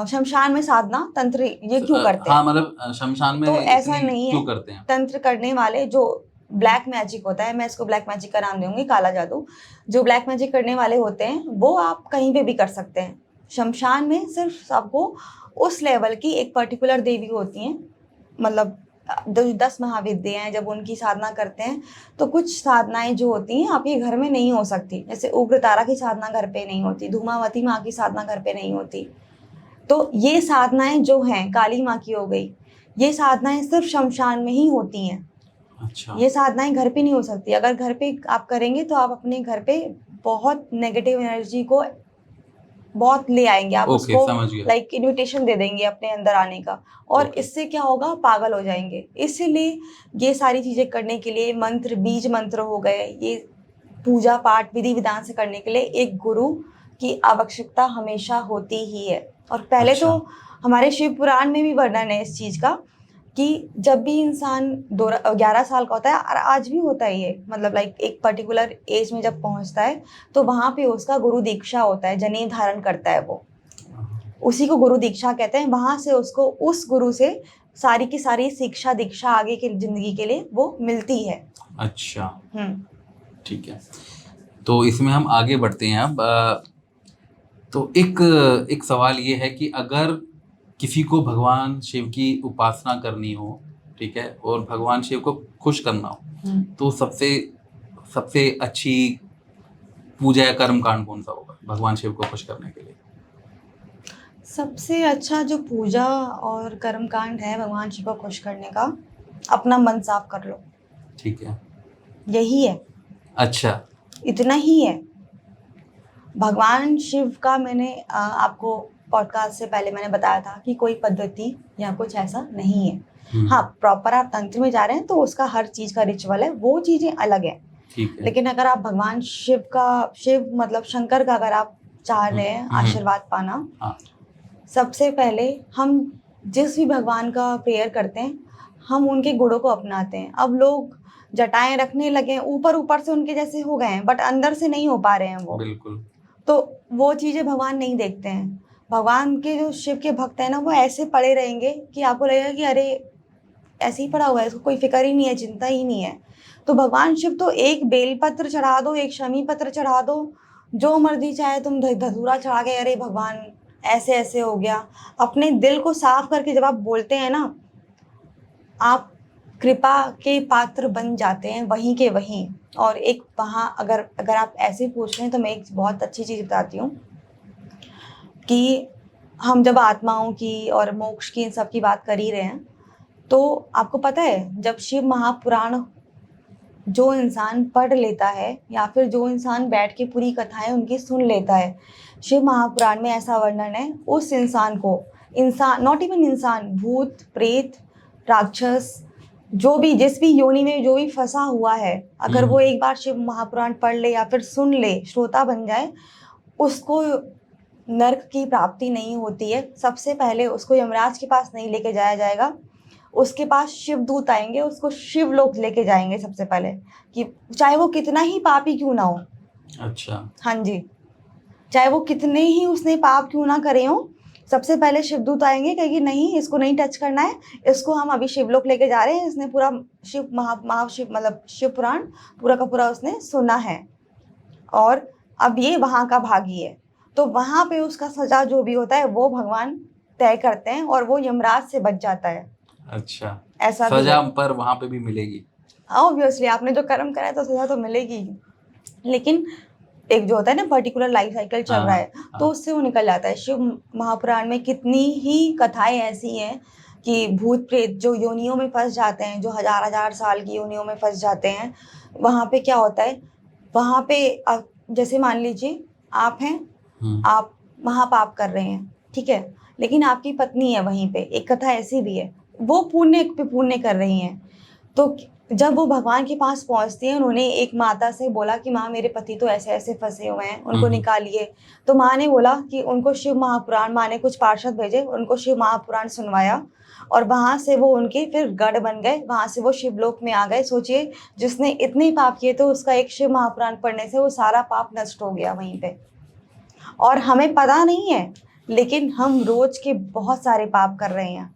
शमशान में साधना तंत्र ये क्यों करते हैं। हाँ, मतलब शमशान में तो ऐसा इतनी नहीं क्यों है। करते हैं? तंत्र करने वाले जो ब्लैक मैजिक होता है, मैं इसको ब्लैक मैजिक का नाम दूंगी, काला जादू, जो ब्लैक मैजिक करने वाले होते हैं, वो आप कहीं पे भी कर सकते हैं। शमशान में सिर्फ सबको उस लेवल की एक पर्टिकुलर देवी होती हैं, मतलब 10 महाविद्या हैं, जब उनकी साधना करते हैं तो कुछ साधनाएं जो होती हैं आपके घर में नहीं हो सकती। जैसे उग्रतारा की साधना घर पे नहीं होती, धूमावती माँ की साधना घर पे नहीं होती। तो ये साधनाएं जो हैं, काली माँ की हो गई, ये साधनाएं सिर्फ शमशान में ही होती हैं। अच्छा। ये साधनाएं घर पे नहीं हो सकती। अगर घर पे आप करेंगे तो आप अपने घर पे बहुत नेगेटिव एनर्जी को बहुत ले आएंगे, आप ओके, उसको समझ गया। लाइक इनविटेशन दे देंगे अपने अंदर आने का, और ओके। इससे क्या होगा, पागल हो जाएंगे। इसीलिए ये सारी चीजें करने के लिए मंत्र, बीज मंत्र हो गए, ये पूजा पाठ विधि विधान से करने के लिए एक गुरु की आवश्यकता हमेशा होती ही है। और पहले तो अच्छा। हमारे शिव पुराण में भी वर्णन है इस चीज का कि जब भी इंसान 11 साल का होता है, और आज भी होता है ये, मतलब लाइक एक पर्टिकुलर एज में जब पहुंचता है तो वहां पे उसका गुरु दीक्षा होता है, जनेऊ धारण करता है वो, उसी को गुरु दीक्षा कहते हैं। वहां से उसको उस गुरु से सारी की सारी शिक्षा दीक्षा आगे की जिंदगी के लिए वो मिलती है। अच्छा, ठीक है। तो हम्म। इसमें हम आगे बढ़ते हैं अब। तो एक एक सवाल ये है कि अगर किसी को भगवान शिव की उपासना करनी हो, ठीक है, और भगवान शिव को खुश करना हो, तो सबसे सबसे अच्छी पूजा या कर्म कांड कौन सा होगा भगवान शिव को खुश करने के लिए? सबसे अच्छा जो पूजा और कर्म कांड है भगवान शिव को खुश करने का, अपना मन साफ कर लो, ठीक है। यही है, अच्छा। इतना ही है। भगवान शिव का मैंने आपको पॉडकास्ट से पहले मैंने बताया था कि कोई पद्धति या कुछ ऐसा नहीं है। हाँ, प्रॉपर आप तंत्र में जा रहे हैं तो उसका हर चीज का रिचुअल है, वो चीजें अलग है। ठीक है। लेकिन अगर आप भगवान शिव मतलब शंकर का अगर आप चाह रहे हैं आशीर्वाद पाना, हाँ। सबसे पहले हम जिस भी भगवान का प्रेयर करते हैं, हम उनके गुणों को अपनाते हैं। अब लोग जटाएं रखने लगे हैं, ऊपर ऊपर से उनके जैसे हो गए हैं, बट अंदर से नहीं हो पा रहे हैं वो। बिल्कुल। तो वो चीजें भगवान नहीं देखते हैं। भगवान के जो शिव के भक्त हैं ना, वो ऐसे पड़े रहेंगे कि आपको लगेगा कि अरे ऐसे ही पड़ा हुआ है, इसको कोई फिक्र ही नहीं है, चिंता ही नहीं है। तो भगवान शिव तो एक बेलपत्र चढ़ा दो, एक शमी पत्र चढ़ा दो, जो मर्जी चाहे तुम धतूरा चढ़ा के अरे भगवान ऐसे ऐसे हो गया, अपने दिल को साफ करके जब आप बोलते हैं ना, आप कृपा के पात्र बन जाते हैं वहीं के वहीं। और एक वहाँ अगर आप ऐसे पूछ रहे हैं तो मैं एक बहुत अच्छी चीज़ बताती हूँ कि हम जब आत्माओं की और मोक्ष की इन सब की बात कर ही रहे हैं, तो आपको पता है जब शिव महापुराण जो इंसान पढ़ लेता है या फिर जो इंसान बैठ के पूरी कथाएं उनकी सुन लेता है, शिव महापुराण में ऐसा वर्णन है उस इंसान को, इंसान नॉट इवन इंसान, भूत प्रेत राक्षस, जो भी जिस भी योनि में जो भी फंसा हुआ है, अगर वो एक बार शिव महापुराण पढ़ ले या फिर सुन ले, श्रोता बन जाए, उसको नर्क की प्राप्ति नहीं होती है। सबसे पहले उसको यमराज के पास नहीं लेके जाया जाएगा, उसके पास शिवदूत आएंगे, उसको शिवलोक लेके जाएंगे सबसे पहले, कि चाहे वो कितना ही पापी क्यों ना हो। अच्छा। हाँ जी, चाहे वो कितने ही उसने पाप क्यों ना करे हो, सबसे पहले शिवदूत आएंगे, कहेंगे नहीं इसको नहीं टच करना है, इसको हम अभी शिवलोक लेके जा रहे हैं, इसने पूरा शिव महाशिव मतलब शिव पुराण पूरा का पूरा उसने सुना है और अब ये वहाँ का भागी है। तो वहाँ पे उसका सजा जो भी होता है वो भगवान तय करते हैं और वो यमराज से बच जाता है। अच्छा, ऐसा भी सजा है, पर वहां पे भी मिलेगी। ऑब्वियसली आपने जो कर्म करा है तो सजा तो मिलेगी, लेकिन एक जो होता है ना पर्टिकुलर लाइफ साइकिल चल रहा है तो उससे वो निकल जाता है। शिव महापुराण में कितनी ही कथाएं ऐसी हैं कि भूत प्रेत जो योनियों में फंस जाते हैं, जो हजार हजार साल की योनियों में फंस जाते हैं, वहाँ पे क्या होता है, वहाँ पे जैसे मान लीजिए आप हैं, आप महापाप कर रहे हैं, ठीक है, लेकिन आपकी पत्नी है वहीं पे, एक कथा ऐसी भी है, वो पुण्य पे पुण्य कर रही हैं। तो जब वो भगवान के पास पहुंचती है, उन्होंने एक माता से बोला कि माँ मेरे पति तो ऐसे ऐसे फंसे हुए हैं, उनको निकालिए। तो माँ ने बोला कि उनको शिव महापुराण, माँ ने कुछ पार्षद भेजे, उनको शिव महापुराण सुनवाया और वहां से वो उनके फिर गढ़ बन गए, वहां से वो शिवलोक में आ गए। सोचिए जिसने इतने पाप किए तो उसका एक शिव महापुराण पढ़ने से वो सारा पाप नष्ट हो गया वहीं पे। और हमें पता नहीं है, लेकिन हम रोज के बहुत सारे पाप कर रहे हैं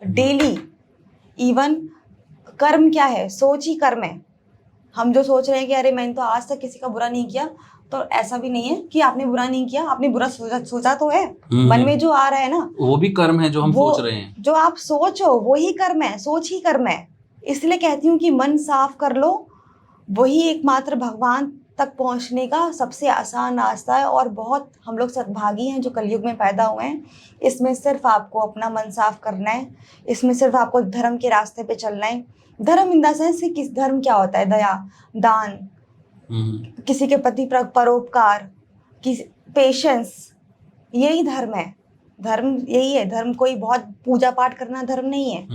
डेली। इवन कर्म क्या है, सोच ही कर्म है। हम जो सोच रहे हैं कि अरे मैंने तो आज तक किसी का बुरा नहीं किया, तो ऐसा भी नहीं है कि आपने बुरा नहीं किया, आपने बुरा सोचा तो है, मन में जो आ रहा है ना वो भी कर्म है जो हम सोच रहे हैं, जो आप सोचो वो ही कर्म है, सोच ही कर्म है। इसलिए कहती हूँ कि मन साफ कर लो, वही एकमात्र भगवान तक पहुंचने का सबसे आसान रास्ता है। और बहुत हम लोग सद्भागी हैं जो कलयुग में पैदा हुए हैं। इसमें सिर्फ आपको अपना मन साफ करना है, इसमें सिर्फ आपको धर्म के रास्ते पे चलना है। धर्म इन द सेंस कि किस धर्म क्या होता है, दया, दान, किसी के प्रति परोपकार, पेशेंस, यही धर्म है, धर्म यही है। धर्म कोई बहुत पूजा पाठ करना धर्म नहीं है।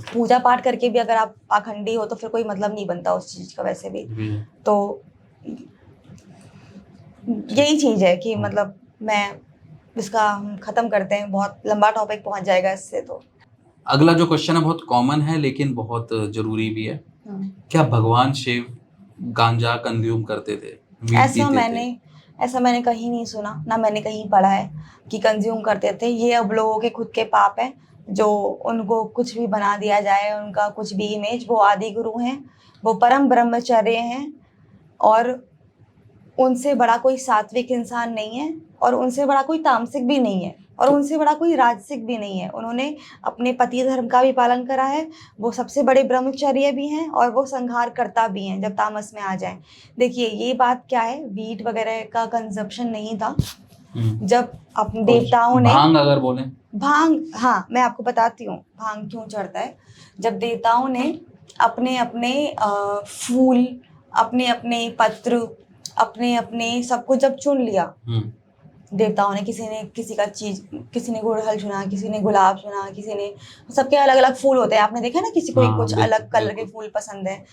पूजा पाठ करके भी अगर आप पाखंडी हो तो फिर कोई मतलब नहीं बनता उस चीज का वैसे भी। तो यही चीज है कि मतलब मैं इसका हम खत्म करते हैं, बहुत लंबा टॉपिक पहुंच जाएगा इससे। तो अगला जो क्वेश्चन है बहुत कॉमन है लेकिन बहुत जरूरी भी है। क्या भगवान शिव गांजा कंज्यूम करते थे, वीड पीते थे? ऐसा मैंने कहीं नहीं सुना, ना मैंने कहीं पढ़ा है कि कंज्यूम करते थे। ये अब लोगों के खुद के पाप है जो उनको कुछ भी बना दिया जाए, उनका कुछ भी इमेज। वो आदि गुरु हैं, वो परम ब्रह्मचर्य हैं, और उनसे बड़ा कोई सात्विक इंसान नहीं है, और उनसे बड़ा कोई तामसिक भी नहीं है, और उनसे बड़ा कोई राजसिक भी नहीं है। उन्होंने अपने पति धर्म का भी पालन करा है, वो सबसे बड़े ब्रह्मचर्य भी हैं, और वो संहार करता भी हैं जब तामस में आ जाए। देखिए ये बात क्या है, वीट वगैरह का कंजप्शन नहीं था जब अपने देवताओं ने भांग अगर बोले, भांग, हाँ मैं आपको बताती हूँ भांग क्यों चढ़ता है। जब देवताओं ने अपने अपने फूल, अपने अपने पत्र, अपने अपने सब कुछ जब चुन लिया देवताओं ने, किसी का चीज, किसी ने गुड़हल चुना, किसी ने गुलाब चुना, किसी ने, सबके अलग अलग फूल होते हैं, आपने देखा ना, किसी को कुछ अलग कलर के फूल पसंद है।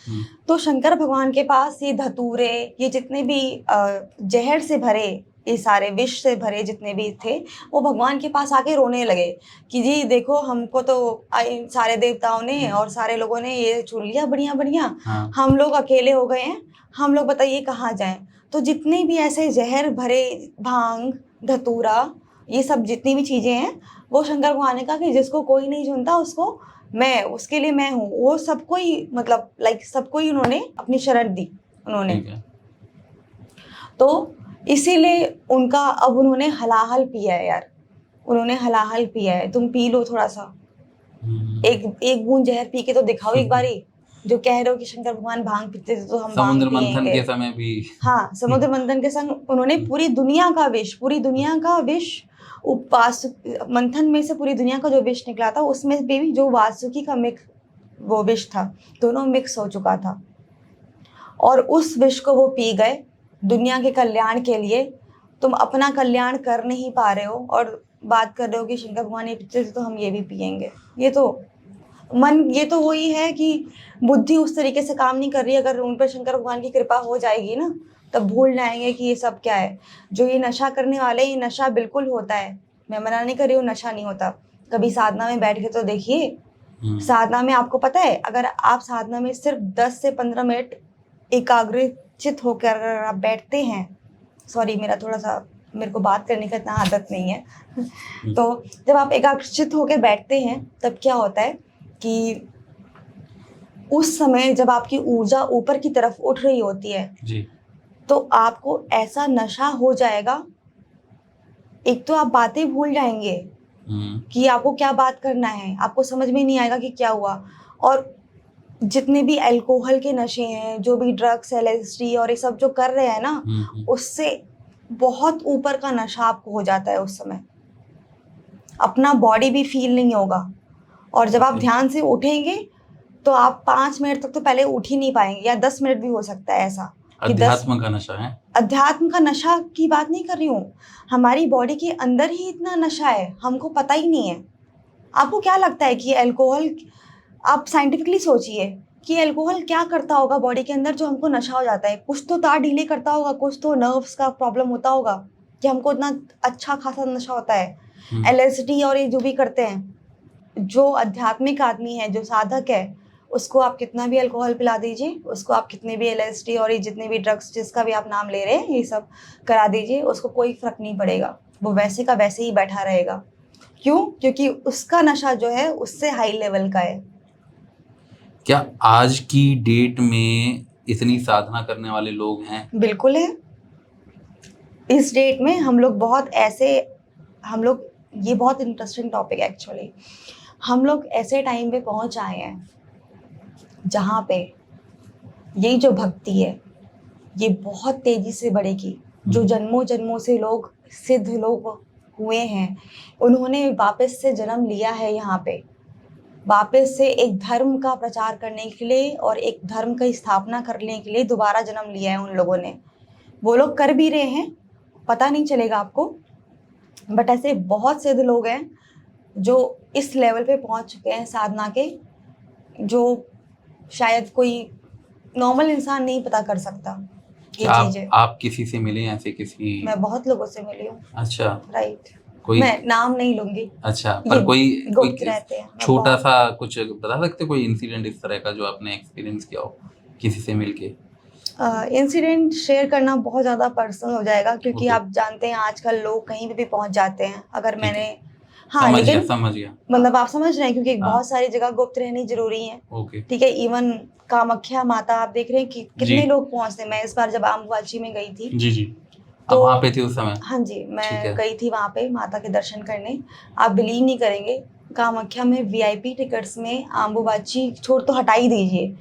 तो शंकर भगवान के पास ये धतूरे, ये जितने भी जहर से भरे, ये सारे विष से भरे जितने भी थे, वो भगवान के पास आके रोने लगे कि जी देखो हमको तो सारे देवताओं ने और सारे लोगों ने ये चुन लिया बढ़िया बढ़िया, हम लोग अकेले हो गए हैं, हम लोग बताइए कहाँ जाएं। तो जितने भी ऐसे जहर भरे, भांग, धतूरा, ये सब जितनी भी चीजें हैं, वो शंकर भगवान ने कहा कि जिसको कोई नहीं चुनता उसको मैं, उसके लिए मैं हूँ। वो सबको ही मतलब लाइक सबको ही उन्होंने अपनी शरण दी उन्होंने। तो इसीलिए उनका अब उन्होंने हलाहल पिया है यार, उन्होंने हलाहल पिया है। तुम पी लो थोड़ा सा, एक बूंद जहर पी के तो दिखाओ एक बारी। जो कह रहे हो कि शंकर भगवान भांग पीते थे तो हम समुद्र मंथन के समय भी, हाँ समुद्र मंथन के संग उन्होंने पूरी दुनिया का विष उपवास मंथन में से पूरी दुनिया का जो विष निकला था उसमें भी जो वासुकी का वो विष था, दोनों मिक्स हो चुका था, और उस विष को वो पी गए दुनिया के कल्याण के लिए। तुम अपना कल्याण कर नहीं पा रहे हो और बात कर रहे हो कि शंकर भगवान ये पीते थे तो हम ये भी पियेंगे। ये तो वही है कि बुद्धि उस तरीके से काम नहीं कर रही। अगर उन पर शंकर भगवान की कृपा हो जाएगी ना, तब भूल जाएंगे कि ये सब क्या है। जो ये नशा करने वाले, ये नशा बिल्कुल होता है, मैं मना नहीं कर रही हूँ, नशा नहीं होता। कभी साधना में बैठ के तो देखिए, साधना में आपको पता है, अगर आप साधना में सिर्फ 10 से 15 मिनट एकाग्रचित होकर अगर आप बैठते हैं, सॉरी मेरे को बात करने का इतना आदत नहीं है तो जब आप एकाग्रचित होकर बैठते हैं तब क्या होता है कि उस समय जब आपकी ऊर्जा ऊपर की तरफ उठ रही होती है जी, तो आपको ऐसा नशा हो जाएगा, एक तो आप बातें भूल जाएंगे कि आपको क्या बात करना है, आपको समझ में नहीं आएगा कि क्या हुआ। और जितने भी अल्कोहल के नशे हैं, जो भी ड्रग्स, LSD और ये सब जो कर रहे हैं ना, उससे बहुत ऊपर का नशा आपको हो जाता है उस समय, अपना बॉडी भी फील नहीं होगा। और जब आप ध्यान से उठेंगे तो आप 5 मिनट तक तो पहले उठ ही नहीं पाएंगे, या 10 मिनट भी हो सकता है ऐसा। अध्यात्म का नशा है, अध्यात्म का नशा की बात नहीं कर रही हूँ, हमारी बॉडी के अंदर ही इतना नशा है, हमको पता ही नहीं है। आपको क्या लगता है कि अल्कोहल, आप साइंटिफिकली सोचिए कि अल्कोहल क्या करता होगा बॉडी के अंदर जो हमको नशा हो जाता है। कुछ तो तार ढीले करता होगा, कुछ तो नर्व्स का प्रॉब्लम होता होगा कि हमको इतना अच्छा खासा नशा होता है। LSD और ये जो भी करते हैं, जो आध्यात्मिक आदमी है, जो साधक है, उसको आप कितना भी अल्कोहल पिला दीजिए, उसको आप कितने भी LSD और ये जितने भी ड्रग्स जिसका भी आप नाम ले रहे हैं ये सब करा दीजिए, उसको कोई फर्क नहीं पड़ेगा, वो वैसे का वैसे ही बैठा रहेगा। क्यों? क्योंकि उसका नशा जो है उससे हाई लेवल का है। क्या आज की डेट में इतनी साधना करने वाले लोग हैं? बिल्कुल है। इस डेट में हम लोग ये बहुत इंटरेस्टिंग टॉपिक है एक्चुअली। हम लोग ऐसे टाइम पे पहुंच आए हैं जहाँ पे ये जो भक्ति है ये बहुत तेजी से बढ़ेगी। जो जन्मों जन्मों से लोग सिद्ध लोग हुए हैं, उन्होंने वापस से जन्म लिया है यहाँ पे, वापस से एक धर्म का प्रचार करने के लिए और एक धर्म की स्थापना करने के लिए दोबारा जन्म लिया है उन लोगों ने। वो लोग कर भी रहे हैं, पता नहीं चलेगा आपको, बट ऐसे बहुत से लोग हैं जो इस लेवल पे पहुंच चुके हैं साधना के, जो शायद कोई नॉर्मल इंसान नहीं पता कर सकता ये क्या चीजें। आप किसी से मिले ऐसे किसी? मैं बहुत लोगों से मिली हूँ। अच्छा, राइट। कोई? मैं नाम नहीं लूंगी, अच्छा, ये पर कोई गुप्त रहते हैं। मैं छोटा बहुत सा कुछ बता सकते, कोई इंसिडेंट इस तरह का जो आपने एक्सपीरियंस किया हो किसी से मिलके? इंसिडेंट शेयर करना बहुत ज़्यादा पर्सनल हो जाएगा, क्योंकि ओके, आप जानते हैं आजकल लोग कहीं पे भी पहुंच जाते हैं। अगर ठीक मैंने है, हाँ, समझ गया लेकिन समझ गया। मतलब आप समझ रहे हैं, क्योंकि हाँ, बहुत सारी जगह गुप्त रहनी जरूरी है। ओके, ठीक है, इवन कामाख्या माता आप देख रहे हैं कि जी कितने लोग पहुंचते हैं। मैं इस बार जब अम्बुबाची में गई थी, जी जी। तो आप वहाँ पे थे उस समय? हाँ जी, मैं ठीक है। गई थी वहाँ पे माता के दर्शन करने। आप बिलीव नहीं करेंगे, कामाख्या में वीआईपी टिकट्स में अम्बुबाची छोड़ तो हटा ही दीजिए,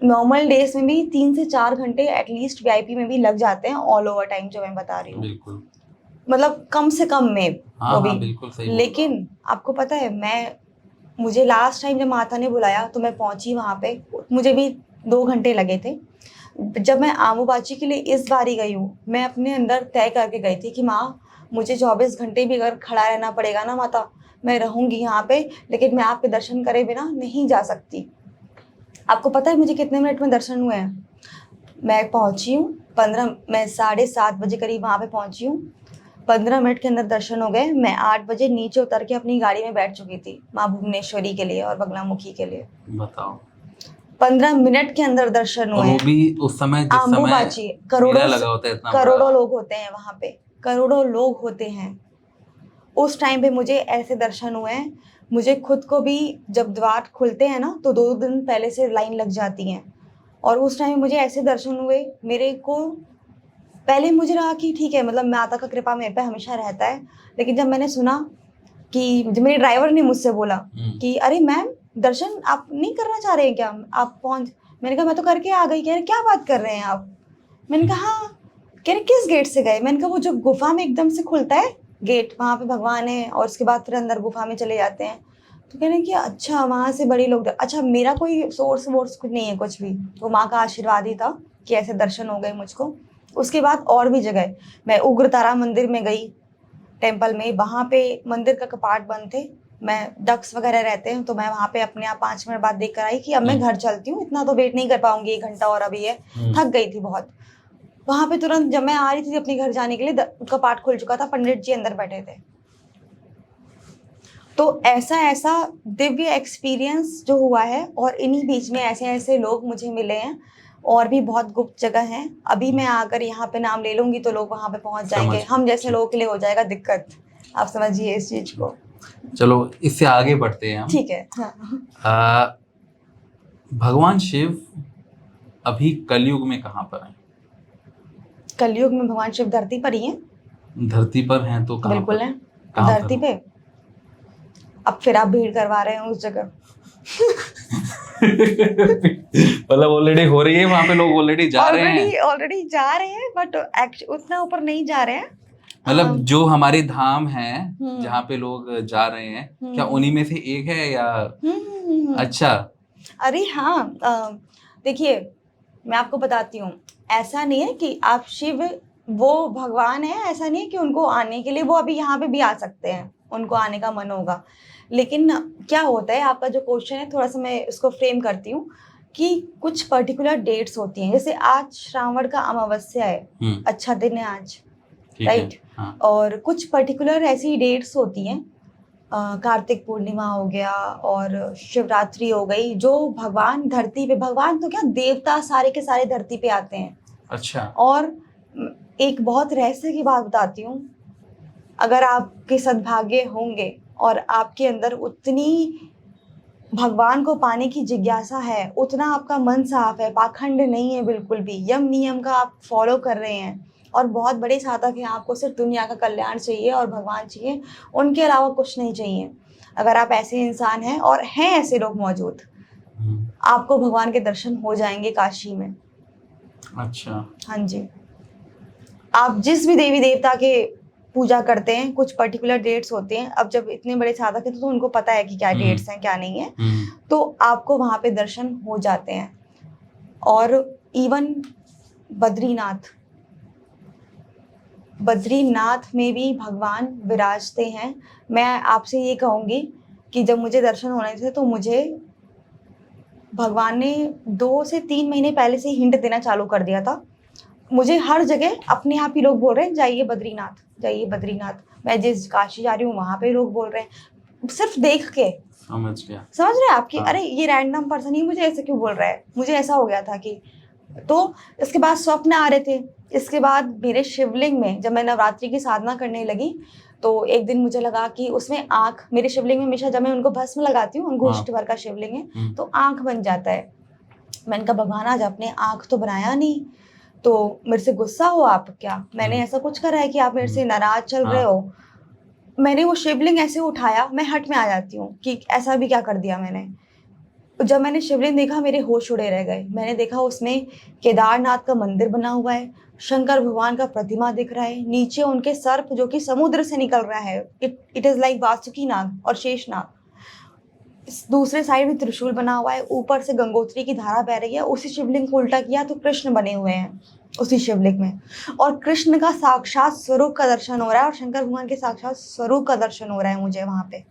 नॉर्मल डेज में भी 3 से 4 घंटे एटलीस्ट वीआईपी में भी लग जाते हैं, ऑल ओवर टाइम जो मैं बता रही हूँ। बिल्कुल। मतलब कम से कम में, हाँ वो भी। हाँ, बिल्कुल सही बोल रहा हूँ। लेकिन आपको पता है, मुझे लास्ट टाइम जब माता ने बुलाया तो मैं पहुंची वहाँ पे, मुझे भी 2 घंटे लगे थे। जब मैं अम्बुबाची के लिए इस बारी गई हूँ, मैं अपने अंदर तय करके गई थी कि माँ, मुझे 24 घंटे भी अगर खड़ा रहना पड़ेगा ना माता, मैं रहूँगी यहाँ पे, लेकिन मैं आपके दर्शन करे बिना नहीं जा सकती। आपको पता है मुझे कितने मिनट में दर्शन हुए हैं? मैं पहुंची हूँ 15, मैं 7:30 बजे करीब वहाँ पे पहुंची हूँ। 15 मिनट के अंदर दर्शन हो गए। मैं 8 बजे नीचे उतर के अपनी गाड़ी में बैठ चुकी थी, माँ भुवनेश्वरी के लिए और बगलामुखी के लिए। बताओ। 15 मिनट के अंदर दर्शन और हुए वो हैं। भी उस समय जिस समय अम्बुबाची, मेला लगा होता है इतना करोड़ों बड़ा। लोग होते हैं वहाँ पे, करोड़ों लोग होते हैं। उस टाइम पे मुझे ऐसे दर्शन हुए हैं। मुझे खुद को भी, जब द्वार खुलते हैं ना, तो 2 दिन पहले से लाइन लग जाती है, और उस टाइम मुझे ऐसे दर्शन हुए। मेरे को पहले मुझे लगा कि ठीक है, मतलब माता का कृपा मेरे पे हमेशा रहता है। लेकिन जब मैंने सुना कि, जब मेरे ड्राइवर ने मुझसे बोला कि अरे मैम, दर्शन आप नहीं करना चाह रहे हैं क्या? आप पहुंच, मैंने कहा मैं तो करके आ गई। कह रहे क्या बात कर रहे हैं आप? मैंने कहा हाँ। कह रहे किस गेट से गए? मैंने कहा वो जो गुफा में एकदम से खुलता है गेट, वहाँ पे भगवान है, और उसके बाद फिर अंदर गुफा में चले जाते हैं। तो कह रहे हैं कि अच्छा, वहाँ से बड़े लोग। अच्छा, मेरा कोई सोर्स वोर्स कुछ नहीं है, कुछ भी, वो माँ का आशीर्वाद ही था कि ऐसे दर्शन हो गए मुझको। उसके बाद और भी जगह मैं उग्रतारा मंदिर में गई, टेम्पल में। वहाँ पे मंदिर का कपाट बंद थे, मैं डक्स वगैरह रहते हैं, तो मैं वहाँ पे अपने आप 5 मिनट बाद देख कर आई कि अब मैं घर चलती हूँ, इतना तो वेट नहीं कर पाऊंगी, 1 घंटा और अभी है। थक गई थी बहुत। वहाँ पे तुरंत जब मैं आ रही थी अपने घर जाने के लिए, कपाट खुल चुका था, पंडित जी अंदर बैठे थे। तो ऐसा ऐसा दिव्य एक्सपीरियंस जो हुआ है, और इन्हीं बीच में ऐसे ऐसे लोग मुझे मिले हैं। और भी बहुत गुप्त जगह हैं। अभी मैं आकर यहाँ पे नाम ले लूंगी तो लोग वहाँ पे पहुँच जाएंगे, हम जैसे लोगों के लिए हो जाएगा दिक्कत। आप समझिए इस चीज को। चलो इससे आगे बढ़ते हैं हम। ठीक है। हाँ। भगवान शिव अभी कलयुग में कहाँ पर हैं? कलयुग में भगवान शिव धरती पर ही हैं। धरती पर हैं तो कहाँ बिल्कुल पर? है, कहाँ धरती पर? पे। अब फिर आप भीड़ करवा रहे हैं उस जगह। मतलब ऑलरेडी हो रही है वहां पे, लोग ऑलरेडी जा रहे हैं। ऑलरेडी जा रहे हैं, बट उतना ऊपर नहीं जा रहे हैं। मतलब जो हमारे धाम हैं हम्म। जहाँ पे लोग जा रहे हैं, क्या हम्म। उन्हीं में से एक है या? अच्छा, अरे हाँ, देखिए, मैं आपको बताती हूँ। ऐसा नहीं है कि आप शिव, वो भगवान है, ऐसा नहीं है कि उनको आने के लिए वो अभी यहाँ पे भी आ सकते हैं, उनको आने का मन होगा। लेकिन क्या होता है, आपका जो क्वेश्चन है, थोड़ा सा मैं इसको फ्रेम करती हूँ कि कुछ पर्टिकुलर डेट्स होती हैं। जैसे आज श्रावण का अमावस्या है, अच्छा दिन है आज, ठीक है। राइट। हाँ। और कुछ पर्टिकुलर ऐसी डेट्स होती हैं, कार्तिक पूर्णिमा हो गया और शिवरात्रि हो गई, जो भगवान धरती पे, भगवान तो क्या, देवता सारे के सारे धरती पे आते हैं। अच्छा। और एक बहुत रहस्य की बात बताती हूँ। अगर आपके सद्भाग्य होंगे और आपके अंदर उतनी भगवान को पाने की जिज्ञासा है, उतना आपका मन साफ है, पाखंड नहीं है बिल्कुल भी, यम नियम का आप फॉलो कर रहे हैं, और बहुत बड़े साधक हैं, आपको सिर्फ दुनिया का कल्याण चाहिए और भगवान चाहिए, उनके अलावा कुछ नहीं चाहिए। अगर आप ऐसे इंसान हैं, और हैं ऐसे लोग मौजूद, आपको भगवान के दर्शन हो जाएंगे काशी में। अच्छा। हाँ जी। आप जिस भी देवी देवता के पूजा करते हैं, कुछ पर्टिकुलर डेट्स होते हैं। अब जब इतने बड़े साधक हैं तो उनको पता है कि क्या डेट्स हैं, क्या नहीं है, तो आपको वहाँ पे दर्शन हो जाते हैं। और इवन बद्रीनाथ, बद्रीनाथ में भी भगवान विराजते हैं। मैं आपसे ये कहूँगी कि जब मुझे दर्शन होने थे तो मुझे भगवान ने 2 से 3 महीने पहले से हिंट देना चालू कर दिया था। मुझे हर जगह अपने आप ही लोग बोल रहे हैं जाइए बद्रीनाथ, जाइए बद्रीनाथ। मैं जिस काशी जा रही हूँ वहाँ पे लोग बोल रहे हैं, सिर्फ देख के। समझ गया। समझ रहे हैं आपकी? हाँ। अरे ये रैंडम पर्सन ही मुझे ऐसे क्यों बोल रहा है? मुझे ऐसा हो गया था कि तो इसके बाद स्वप्न आ रहे थे। इसके बाद मेरे शिवलिंग में जब मैं नवरात्रि की साधना करने लगी तो एक दिन मुझे लगा कि उसमें आँख, मेरे शिवलिंग में हमेशा जब मैं उनको भस्म लगाती हूँ, अंगुष्ठ भर का शिवलिंग है, तो आँख बन जाता है। मैंने कहा भगवान आज आपने आँख तो बनाया नहीं, तो मेरे से गुस्सा हो आप क्या? मैंने ऐसा कुछ करा है कि आप मेरे से नाराज़ चल रहे हो? मैंने वो शिवलिंग ऐसे उठाया, मैं हट में आ जाती हूँ कि ऐसा भी क्या कर दिया मैंने। जब मैंने शिवलिंग देखा मेरे होश उड़े रह गए। मैंने देखा उसमें केदारनाथ का मंदिर बना हुआ है, शंकर भगवान का प्रतिमा दिख रहा है, नीचे उनके सर्प जो कि समुद्र से निकल रहा है। इट इज़ लाइक वासुकी नाग और शेषनाग। इस दूसरे साइड में त्रिशूल बना हुआ है, ऊपर से गंगोत्री की धारा बह रही है। उसी शिवलिंग को उल्टा किया तो कृष्ण बने हुए हैं उसी शिवलिंग में, और कृष्ण का साक्षात स्वरूप का दर्शन हो रहा है और शंकर भगवान के साक्षात स्वरूप का दर्शन हो रहा है मुझे वहाँ पे।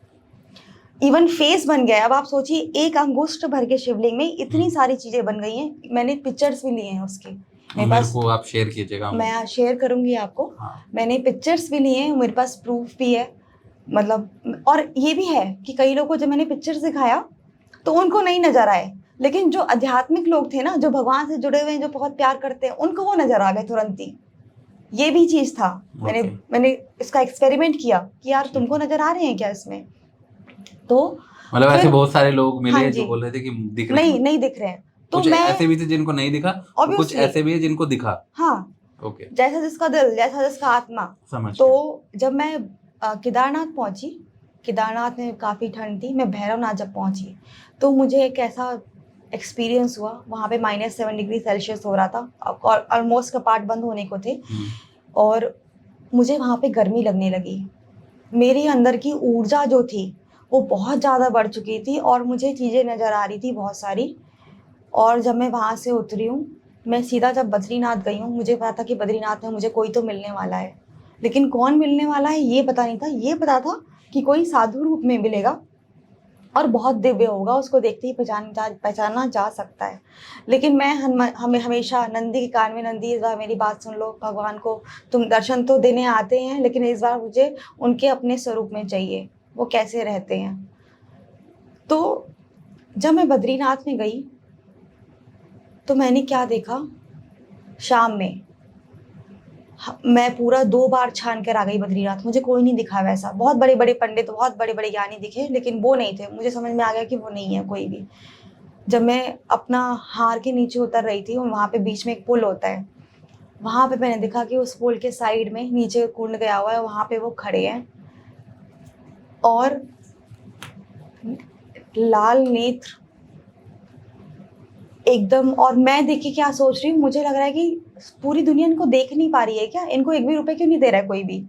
इवन फेस बन गया है। अब आप सोचिए एक अंगुष्ठ भर के शिवलिंग में इतनी सारी चीजें बन गई हैं। मैंने पिक्चर्स भी लिए हैं उसके मेरे पास, को आप शेयर कीजिएगा। मैं शेयर करूंगी आपको। हाँ। मैंने पिक्चर्स भी लिए हैं, मेरे पास प्रूफ भी है। मतलब और ये भी है कि कई लोगों को जब मैंने पिक्चर्स दिखाया तो उनको नहीं नजर आए, लेकिन जो आध्यात्मिक लोग थे ना, जो भगवान से जुड़े हुए हैं, जो बहुत प्यार करते हैं, उनको वो नजर आ गए तुरंत ही। ये भी चीज था। मैंने इसका एक्सपेरिमेंट किया कि यार तुमको नजर आ रहे हैं क्या इसमें? तो मतलब ऐसे फिर बहुत सारे लोग मिले हाँ जो जी, बोल रहे थे कि दिख रहे हैं। नहीं दिख रहे हैं। तो कुछ मैं ऐसे भी थे जिनको नहीं दिखा, कुछ ऑब्वियसली ऐसे भी है जिनको दिखा। हाँ, ओके। जैसा जिसका दिल, जैसा जिसका आत्मा। समझ तो गया। जब मैं केदारनाथ पहुंची, केदारनाथ में काफ़ी ठंड थी। मैं भैरवनाथ जब पहुंची तो मुझे एक ऐसा एक्सपीरियंस हुआ, वहाँ पे -7 डिग्री सेल्सियस हो रहा था और ऑलमोस्ट कपाट बंद होने को थे, और मुझे वहाँ पे गर्मी लगने लगी। मेरे अंदर की ऊर्जा जो थी वो बहुत ज़्यादा बढ़ चुकी थी और मुझे चीज़ें नज़र आ रही थी बहुत सारी। और जब मैं वहाँ से उतरी हूँ, मैं सीधा जब बद्रीनाथ गई हूँ, मुझे पता था कि बद्रीनाथ में मुझे कोई तो मिलने वाला है, लेकिन कौन मिलने वाला है ये पता नहीं था। ये पता था कि कोई साधु रूप में मिलेगा और बहुत दिव्य होगा, उसको देखते ही पहचाना जा सकता है। लेकिन मैं हमें हमेशा नंदी के कान में नंदी, इस बार मेरी बात सुन लो, भगवान को तुम दर्शन तो देने आते हैं, लेकिन इस बार मुझे उनके अपने स्वरूप में चाहिए, वो कैसे रहते हैं। तो जब मैं बद्रीनाथ में गई तो मैंने क्या देखा, शाम में मैं पूरा 2 बार छान कर आ गई बद्रीनाथ। मुझे कोई नहीं दिखा वैसा। बहुत बड़े-बड़े पंडित, बहुत बड़े-बड़े ज्ञानी दिखे, लेकिन वो नहीं थे। मुझे समझ में आ गया कि वो नहीं है कोई भी। जब मैं अपना हार के नीचे उतर रही थी और वहाँ पे बीच में एक पुल होता है, वहाँ पे मैंने देखा कि उस पुल के साइड में नीचे कुंड गया हुआ है, वहाँ पे वो खड़े हैं और लाल नेत्र एकदम। और मैं देख के क्या सोच रही हूँ, मुझे लग रहा है कि पूरी दुनिया इनको देख नहीं पा रही है क्या? इनको एक भी रुपए क्यों नहीं दे रहा है कोई भी?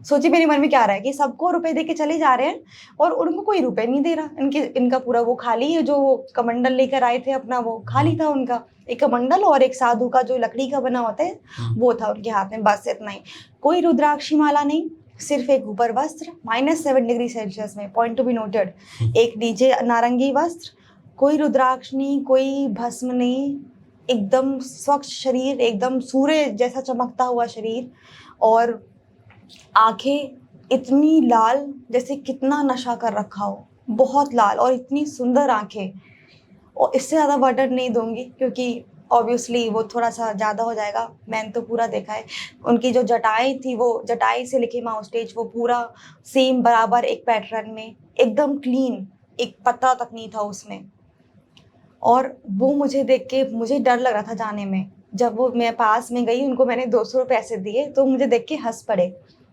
सोचिए मेरे मन में क्या आ रहा है कि सबको रुपए दे के चले जा रहे हैं और उनको कोई रुपए नहीं दे रहा। इनका पूरा वो खाली है, जो वो कमंडल लेकर आए थे अपना, वो खाली था उनका। एक कमंडल और एक साधु का जो लकड़ी का बना होता है वो था उनके हाथ में, बस इतना ही। कोई रुद्राक्षी माला नहीं, सिर्फ एक ऊपर वस्त्र -7 डिग्री सेल्सियस में, पॉइंट टू बी नोटेड। एक नीचे नारंगी वस्त्र, कोई रुद्राक्ष नहीं, कोई भस्म नहीं, एकदम स्वच्छ शरीर, एकदम सूर्य जैसा चमकता हुआ शरीर, और आंखें इतनी लाल जैसे कितना नशा कर रखा हो, बहुत लाल और इतनी सुंदर आंखें। और इससे ज़्यादा वर्णन नहीं दूंगी क्योंकि ऑब्वियसली वो थोड़ा सा ज़्यादा हो जाएगा। मैंने तो पूरा देखा है। उनकी जो जटाएं थी, वो जटाई से लेके माउथ स्टेज वो पूरा सेम बराबर एक पैटर्न में, एकदम क्लीन, एक पत्ता तक नहीं था उसमें। और वो मुझे देख के मुझे डर लग रहा था जाने में। जब वो मैं पास में गई, उनको मैंने 200 रुपये ऐसे दिए तो मुझे देख के हंस पड़े।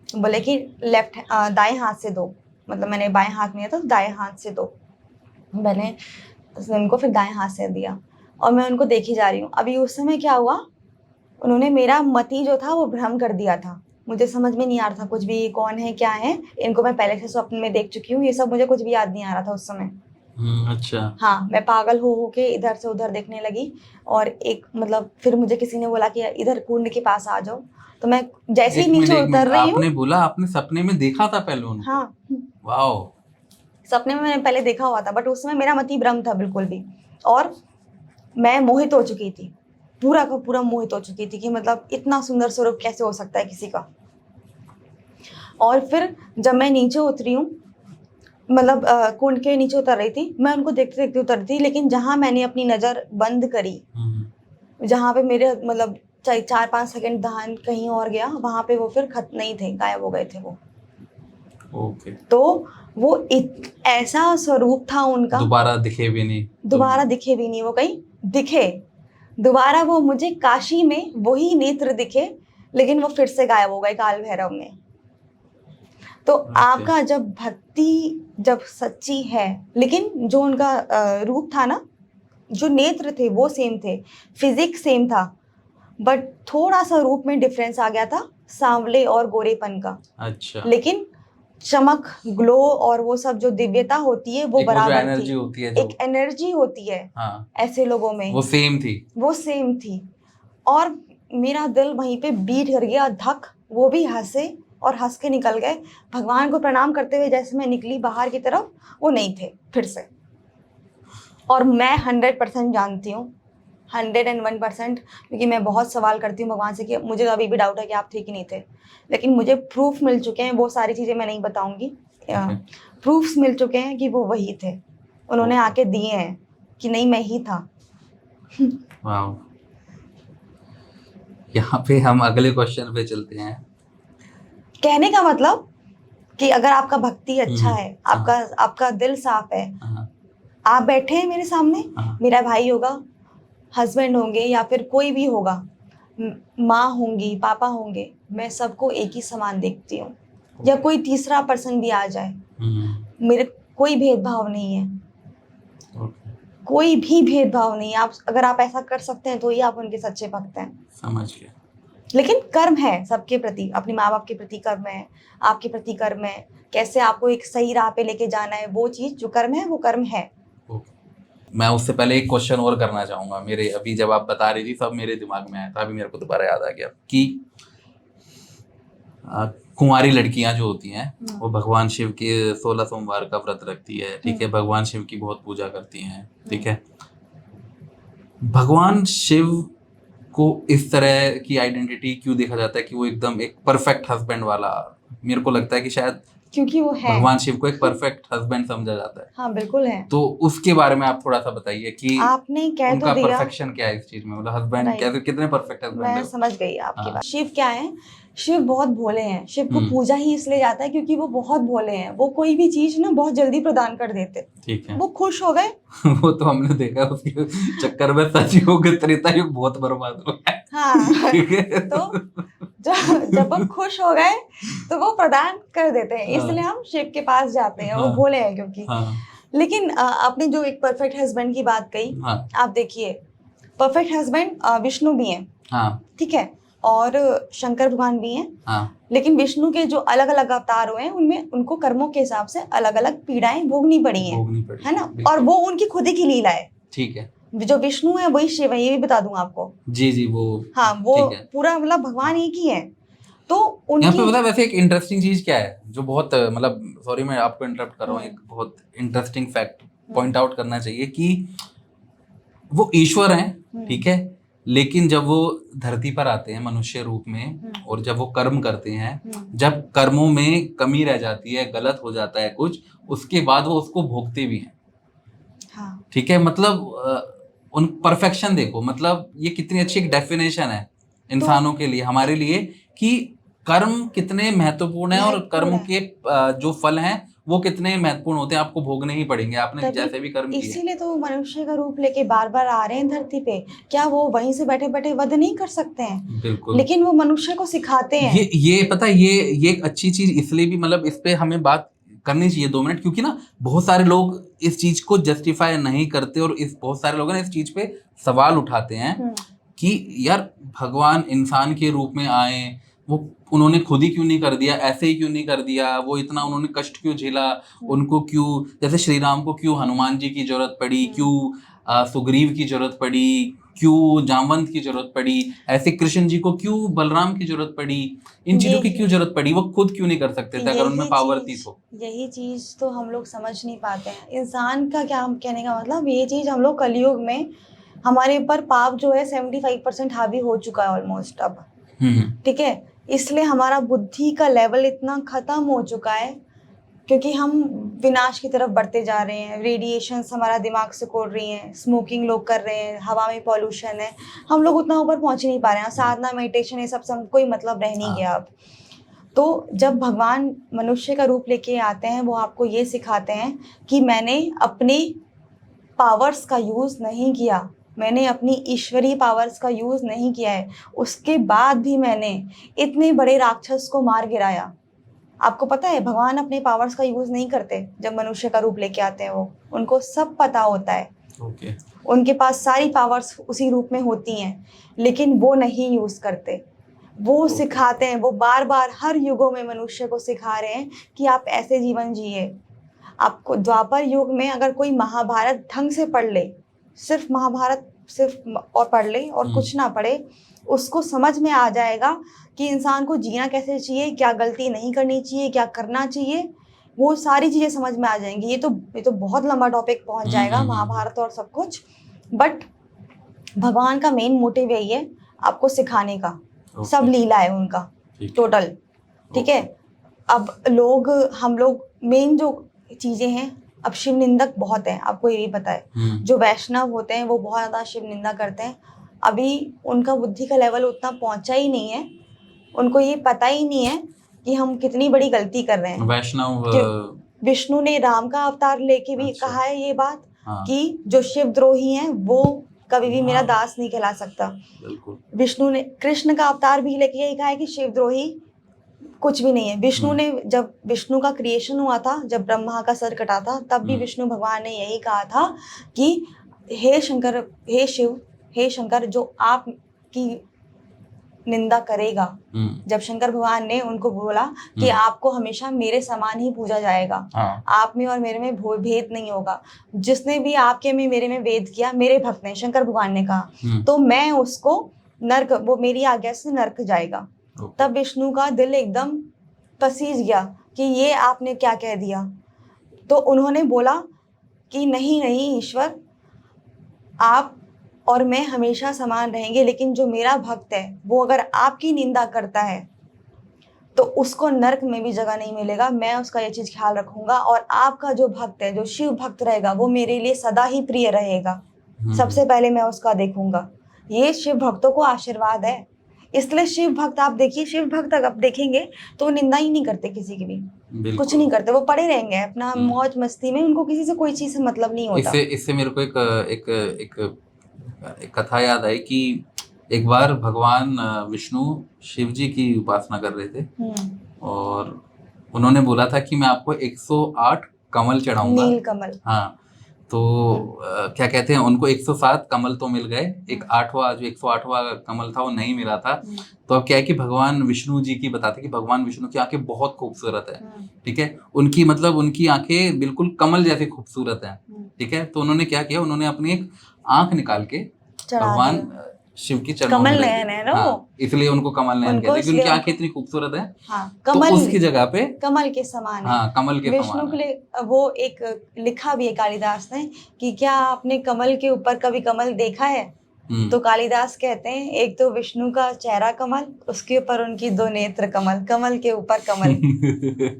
बोले कि दाएं हाथ से दो, मतलब मैंने बाएं हाथ में दिया था, दाएं हाथ से दो। मैंने उनको फिर दाएं हाथ से दिया और मैं उनको देखी जा रही हूँ। अभी उस समय क्या हुआ, उन्होंने मेरा मति जो था वो भ्रम कर दिया था। मुझे समझ में नहीं आ रहा था कुछ भी, कौन है क्या है। इनको मैं पहले से स्वप्न में देख चुकी हूँ, ये सब मुझे कुछ भी याद नहीं आ रहा था उस समय। अच्छा। हाँ, मैं पागल हो के इधर से उधर देखने लगी। और एक मतलब फिर मुझे किसी ने बोला कि इधर कुंड के पास आ जाओ, तो मैं जैसे ही नीचे एक मिनट, उतर रही हूँ। आपने बोला आपने सपने में देखा था पहले उनको? हाँ, वाओ। सपने में मैंने पहले देखा हुआ था, बट उस समय मेरा मति भ्रम था बिल्कुल भी। और मैं मोहित हो चुकी थी, पूरा का पूरा मोहित हो चुकी थी कि मतलब इतना सुंदर स्वरूप कैसे हो सकता है किसी का। और फिर जब मैं नीचे उतरी हूँ, मतलब कुंड के नीचे उतर रही थी, मैं उनको देखते देखते उतर थी, लेकिन जहाँ मैंने अपनी नज़र बंद करी, जहाँ पे मेरे मतलब 4-5 सेकंड ध्यान कहीं और गया, वहाँ पे वो फिर खत नहीं थे, गायब हो गए थे वो। ओके। तो वो ऐसा स्वरूप था उनका, दोबारा दिखे भी नहीं? दोबारा दिखे भी नहीं, वो कहीं दिखे दोबारा, वो मुझे काशी में वही नेत्र दिखे, लेकिन वो फिर से गायब हो गए काल भैरव में। तो आपका जब भक्ति जब सच्ची है, लेकिन जो उनका रूप था ना, जो नेत्र थे वो सेम थे, फिजिक्स सेम था, बट थोड़ा सा रूप में डिफरेंस आ गया था, सांवले और गोरेपन का। अच्छा। लेकिन चमक, ग्लो और वो सब जो दिव्यता होती है वो बराबर थी। एनर्जी होती है जो, एक एनर्जी होती है, हाँ, ऐसे लोगों में, वो सेम थी। वो सेम थी। और मेरा दिल वहीं पे बीट कर गया, धक। वो भी हंसे और हंस के निकल गए, भगवान को प्रणाम करते हुए जैसे मैं निकली बाहर की तरफ, वो नहीं थे फिर से। और मैं 100% जानती हूँ, 101%, क्योंकि मैं बहुत सवाल करती हूँ भगवान से कि मुझे अभी भी डाउट है कि आप थे कि नहीं थे, लेकिन मुझे प्रूफ मिल चुके हैं। वो सारी चीज़ें मैं नहीं बताऊंगी, प्रूफ्स मिल चुके हैं कि वो वही थे, उन्होंने आके दिए हैं कि नहीं मैं ही था। वाह। यहाँ पे हम अगले क्वेश्चन पे चलते हैं। कहने का मतलब कि अगर आपका भक्ति अच्छा है, आपका दिल साफ है, आप बैठे हैं मेरे सामने, मेरा भाई होगा, हस्बैंड होंगे, या फिर कोई भी होगा, माँ होंगी, पापा होंगे, मैं सबको एक ही समान देखती हूँ। या कोई तीसरा पर्सन भी आ जाए, मेरे कोई भेदभाव नहीं है, कोई भी भेदभाव नहीं है। आप अगर आप ऐसा कर सकते हैं तो ही आप उनके सच्चे भक्त हैं। समझ गया। लेकिन कर्म है सबके प्रति, अपने माँ बाप के प्रति कर्म है, आपके प्रति कर्म है, कैसे आपको एक सही राह पे लेके जाना है, वो चीज जो कर्म है वो कर्म है। मैं उससे पहले एक क्वेश्चन और करना चाहूंगा। मेरे अभी जब आप बता रही थी सब मेरे दिमाग में आया था, अभी मेरे को दोबारा याद आ गया कि कुंवारी लड़कियां जो होती हैं वो भगवान शिव के 16 सोमवार का व्रत रखती है, ठीक है, भगवान शिव की बहुत पूजा करती हैं, ठीक है। भगवान शिव को इस तरह की आइडेंटिटी क्यों देखा जाता है कि वो एकदम एक परफेक्ट हस्बैंड वाला? मेरे को लगता है कि शायद क्योंकि वो है, भगवान शिव को एक परफेक्ट हस्बैंड समझा जाता है। हाँ बिल्कुल है। तो उसके बारे में आप थोड़ा सा बताइए कि आपने कह उनका तो दिया परफेक्शन क्या है इस चीज में, मतलब हस्बैंड कैसे, कितने परफेक्ट हस्बैंड है? मैं समझ गई आपकी बात। शिव क्या है, शिव बहुत भोले हैं। शिव को पूजा ही इसलिए जाता है क्योंकि वो बहुत भोले हैं, वो कोई भी चीज ना बहुत जल्दी प्रदान कर देते। ठीक है। वो खुश हो गए वो तो हमने देखा, उसके चक्कर में सचिव के त्रेता युग बहुत बर्बाद हो गया। हाँ ठीक है। तो जब वो खुश हो गए तो वो प्रदान कर देते हैं, इसलिए हम शिव के पास जाते हैं, वो भोले हैं क्योंकि। लेकिन आपने जो एक परफेक्ट हस्बैंड की बात कही, आप देखिए परफेक्ट हस्बैंड विष्णु भी हैं, ठीक है, और शंकर भगवान भी हैं, लेकिन विष्णु के जो अलग अलग अवतार हुए हैं उनमें उनको कर्मों के हिसाब से अलग अलग पीड़ाएं भोगनी पड़ी हैं, है ना, और वो उनकी खुद ही की लीला है। ठीक है, जो विष्णु है वही शिव है, ये भी बता दूं आपको। जी जी, वो हाँ, वो पूरा मतलब भगवान एक ही है। तो उनकी यहाँ पे मतलब वैसे एक इंटरेस्टिंग चीज क्या है जो बहुत मतलब, सॉरी मैं आपको इंटरप्ट कर रहा हूँ, एक बहुत इंटरेस्टिंग फैक्ट पॉइंट आउट करना चाहिए कि वो ईश्वर हैं, ठीक है, लेकिन जब वो धरती पर आते हैं मनुष्य रूप में और जब वो कर्म करते हैं, जब कर्मों में कमी रह जाती है, गलत हो जाता है कुछ, उसके बाद वो उसको भोगते भी हैं। हाँ। ठीक है, मतलब उन परफेक्शन देखो, मतलब ये कितनी अच्छी एक डेफिनेशन है इंसानों के लिए, हमारे लिए, कि कर्म कितने महत्वपूर्ण है और कर्म के जो फल हैं वो कितने महत्वपूर्ण होते हैं, आपको भोगने ही पड़ेंगे, आपने जैसे भी कर्म किए। इसीलिए तो मनुष्य का रूप लेके बार बार आ रहे हैं धरती पे। क्या वो वहीं से बैठे बैठे वध नहीं कर सकते हैं? बिल्कुल, लेकिन वो मनुष्य को सिखाते हैं। ये पता है, ये एक अच्छी चीज इसलिए भी, मतलब इस पे हमें बात करनी चाहिए 2 मिनट, क्योंकि ना बहुत सारे लोग इस चीज को जस्टिफाई नहीं करते और बहुत सारे लोग ना इस चीज पे सवाल उठाते हैं कि यार भगवान इंसान के रूप में आए, वो उन्होंने खुद ही क्यों नहीं कर दिया, ऐसे ही क्यों नहीं कर दिया, वो इतना उन्होंने कष्ट क्यों झेला, उनको क्यों, जैसे श्री राम को क्यों हनुमान जी की जरूरत पड़ी, क्यों सुग्रीव की जरूरत पड़ी, क्यों जामवंत की जरूरत पड़ी, ऐसे कृष्ण जी को क्यों बलराम की जरूरत पड़ी, इन चीजों की क्यों जरूरत पड़ी, वो खुद क्यों नहीं कर सकते थे अगर उनमें पावर थी तो। यही चीज तो हम लोग समझ नहीं पाते हैं। इंसान का क्या कहने का मतलब, ये चीज हम लोग कलयुग में हमारे ऊपर पाप जो है 75% हावी हो चुका है ऑलमोस्ट अब। ठीक है, इसलिए हमारा बुद्धि का लेवल इतना खत्म हो चुका है, क्योंकि हम विनाश की तरफ बढ़ते जा रहे हैं। रेडिएशंस हमारा दिमाग से कोड़ रही हैं, स्मोकिंग लोग कर रहे हैं, हवा में पॉल्यूशन है, हम लोग उतना ऊपर पहुंच ही नहीं पा रहे हैं। साधना मेडिटेशन ये सब से कोई मतलब रह नहीं गया अब। तो जब भगवान मनुष्य का रूप लेके आते हैं, वो आपको ये सिखाते हैं कि मैंने अपने पावर्स का यूज़ नहीं किया, मैंने अपनी ईश्वरीय पावर्स का यूज़ नहीं किया है, उसके बाद भी मैंने इतने बड़े राक्षस को मार गिराया। आपको पता है भगवान अपने पावर्स का यूज़ नहीं करते जब मनुष्य का रूप लेके आते हैं। वो उनको सब पता होता है, उनके पास सारी पावर्स उसी रूप में होती हैं, लेकिन वो नहीं यूज़ करते। वो सिखाते हैं, वो बार बार हर युगों में मनुष्य को सिखा रहे हैं कि आप ऐसे जीवन जिए। आपको द्वापर युग में अगर कोई महाभारत ढंग से पढ़ ले, सिर्फ महाभारत सिर्फ और पढ़ ले और कुछ ना पढ़े, उसको समझ में आ जाएगा कि इंसान को जीना कैसे चाहिए, क्या गलती नहीं करनी चाहिए, क्या करना चाहिए, वो सारी चीज़ें समझ में आ जाएंगी। ये तो बहुत लंबा टॉपिक पहुंच जाएगा, महाभारत और सब कुछ। बट भगवान का मेन मोटिव यही है, आपको सिखाने का। सब लीला है उनका टोटल। ठीक है, अब हम लोग मेन जो चीजें हैं, अब शिव निंदक बहुत है, आपको ये भी पता है। जो वैष्णव होते हैं वो बहुत ज्यादा शिव निंदा करते हैं। अभी उनका बुद्धि का लेवल उतना पहुंचा ही नहीं है, उनको ये पता ही नहीं है कि हम कितनी बड़ी गलती कर रहे हैं। वैष्णव विष्णु ने राम का अवतार लेके भी कहा है ये बात कि जो शिव द्रोही हैं वो कभी भी मेरा दास नहीं कहला सकता। विष्णु ने कृष्ण का अवतार भी लेके यही कहा है कि शिवद्रोही कुछ भी नहीं है। विष्णु ने, जब विष्णु का क्रिएशन हुआ था, जब ब्रह्मा का सर कटा था, तब भी विष्णु भगवान ने यही कहा था कि हे शंकर, हे शिव, हे शंकर, जो आपकी निंदा करेगा। जब शंकर भगवान ने उनको बोला कि आपको हमेशा मेरे समान ही पूजा जाएगा, आप में और मेरे में भेद नहीं होगा, जिसने भी आपके में मेरे में भेद किया मेरे भक्त ने, शंकर भगवान ने कहा, तो मैं उसको नर्क, वो मेरी आज्ञा से नर्क जाएगा। तब विष्णु का दिल एकदम पसीज गया कि ये आपने क्या कह दिया। तो उन्होंने बोला कि नहीं नहीं ईश्वर, आप और मैं हमेशा समान रहेंगे, लेकिन जो मेरा भक्त है वो अगर आपकी निंदा करता है तो उसको नरक में भी जगह नहीं मिलेगा। मैं उसका ये चीज ख्याल रखूंगा, और आपका जो भक्त है, जो शिव भक्त रहेगा, वो मेरे लिए सदा ही प्रिय रहेगा। सबसे पहले मैं उसका देखूंगा। ये शिव भक्तों को आशीर्वाद है। इसलिए शिव भक्त, आप देखिए, शिव भक्त आप देखेंगे तो निंदा ही नहीं करते किसी की भी, कुछ नहीं करते, वो पड़े रहेंगे अपना मौज मस्ती में, उनको किसी से कोई चीज से मतलब नहीं होता। इससे मेरे को एक कथा याद आई कि एक बार भगवान विष्णु शिव जी की उपासना कर रहे थे, और उन्होंने बोला था कि मैं आपको 108 कमल चढ़ाऊंगा, नील कमल। हाँ, तो क्या कहते हैं, उनको 107 कमल तो मिल गए, एक 8वां, जो 108वां कमल था वो नहीं मिला था। तो अब क्या है कि भगवान विष्णु जी की बताते कि भगवान विष्णु की आंखें बहुत खूबसूरत है। ठीक है, उनकी मतलब उनकी आंखें बिल्कुल कमल जैसे खूबसूरत है। ठीक है, तो उन्होंने क्या किया, उन्होंने अपनी एक आंख निकाल के भगवान शिव की चरणों में रख दी। हाँ, इसलिए उनको कमल नयन कहते हैं कि उनकी आंखें इतनी खूबसूरत है। कमल, तो उसकी जगह पे कमल के समान है। हाँ, कमल के विष्णु के लिए वो एक लिखा भी है कालिदास ने कि क्या आपने कमल के ऊपर कभी कमल देखा है? तो कालिदास कहते हैं, एक तो विष्णु का चेहरा कमल, उसके ऊपर उनकी 2 नेत्र कमल, कमल के ऊपर कमल।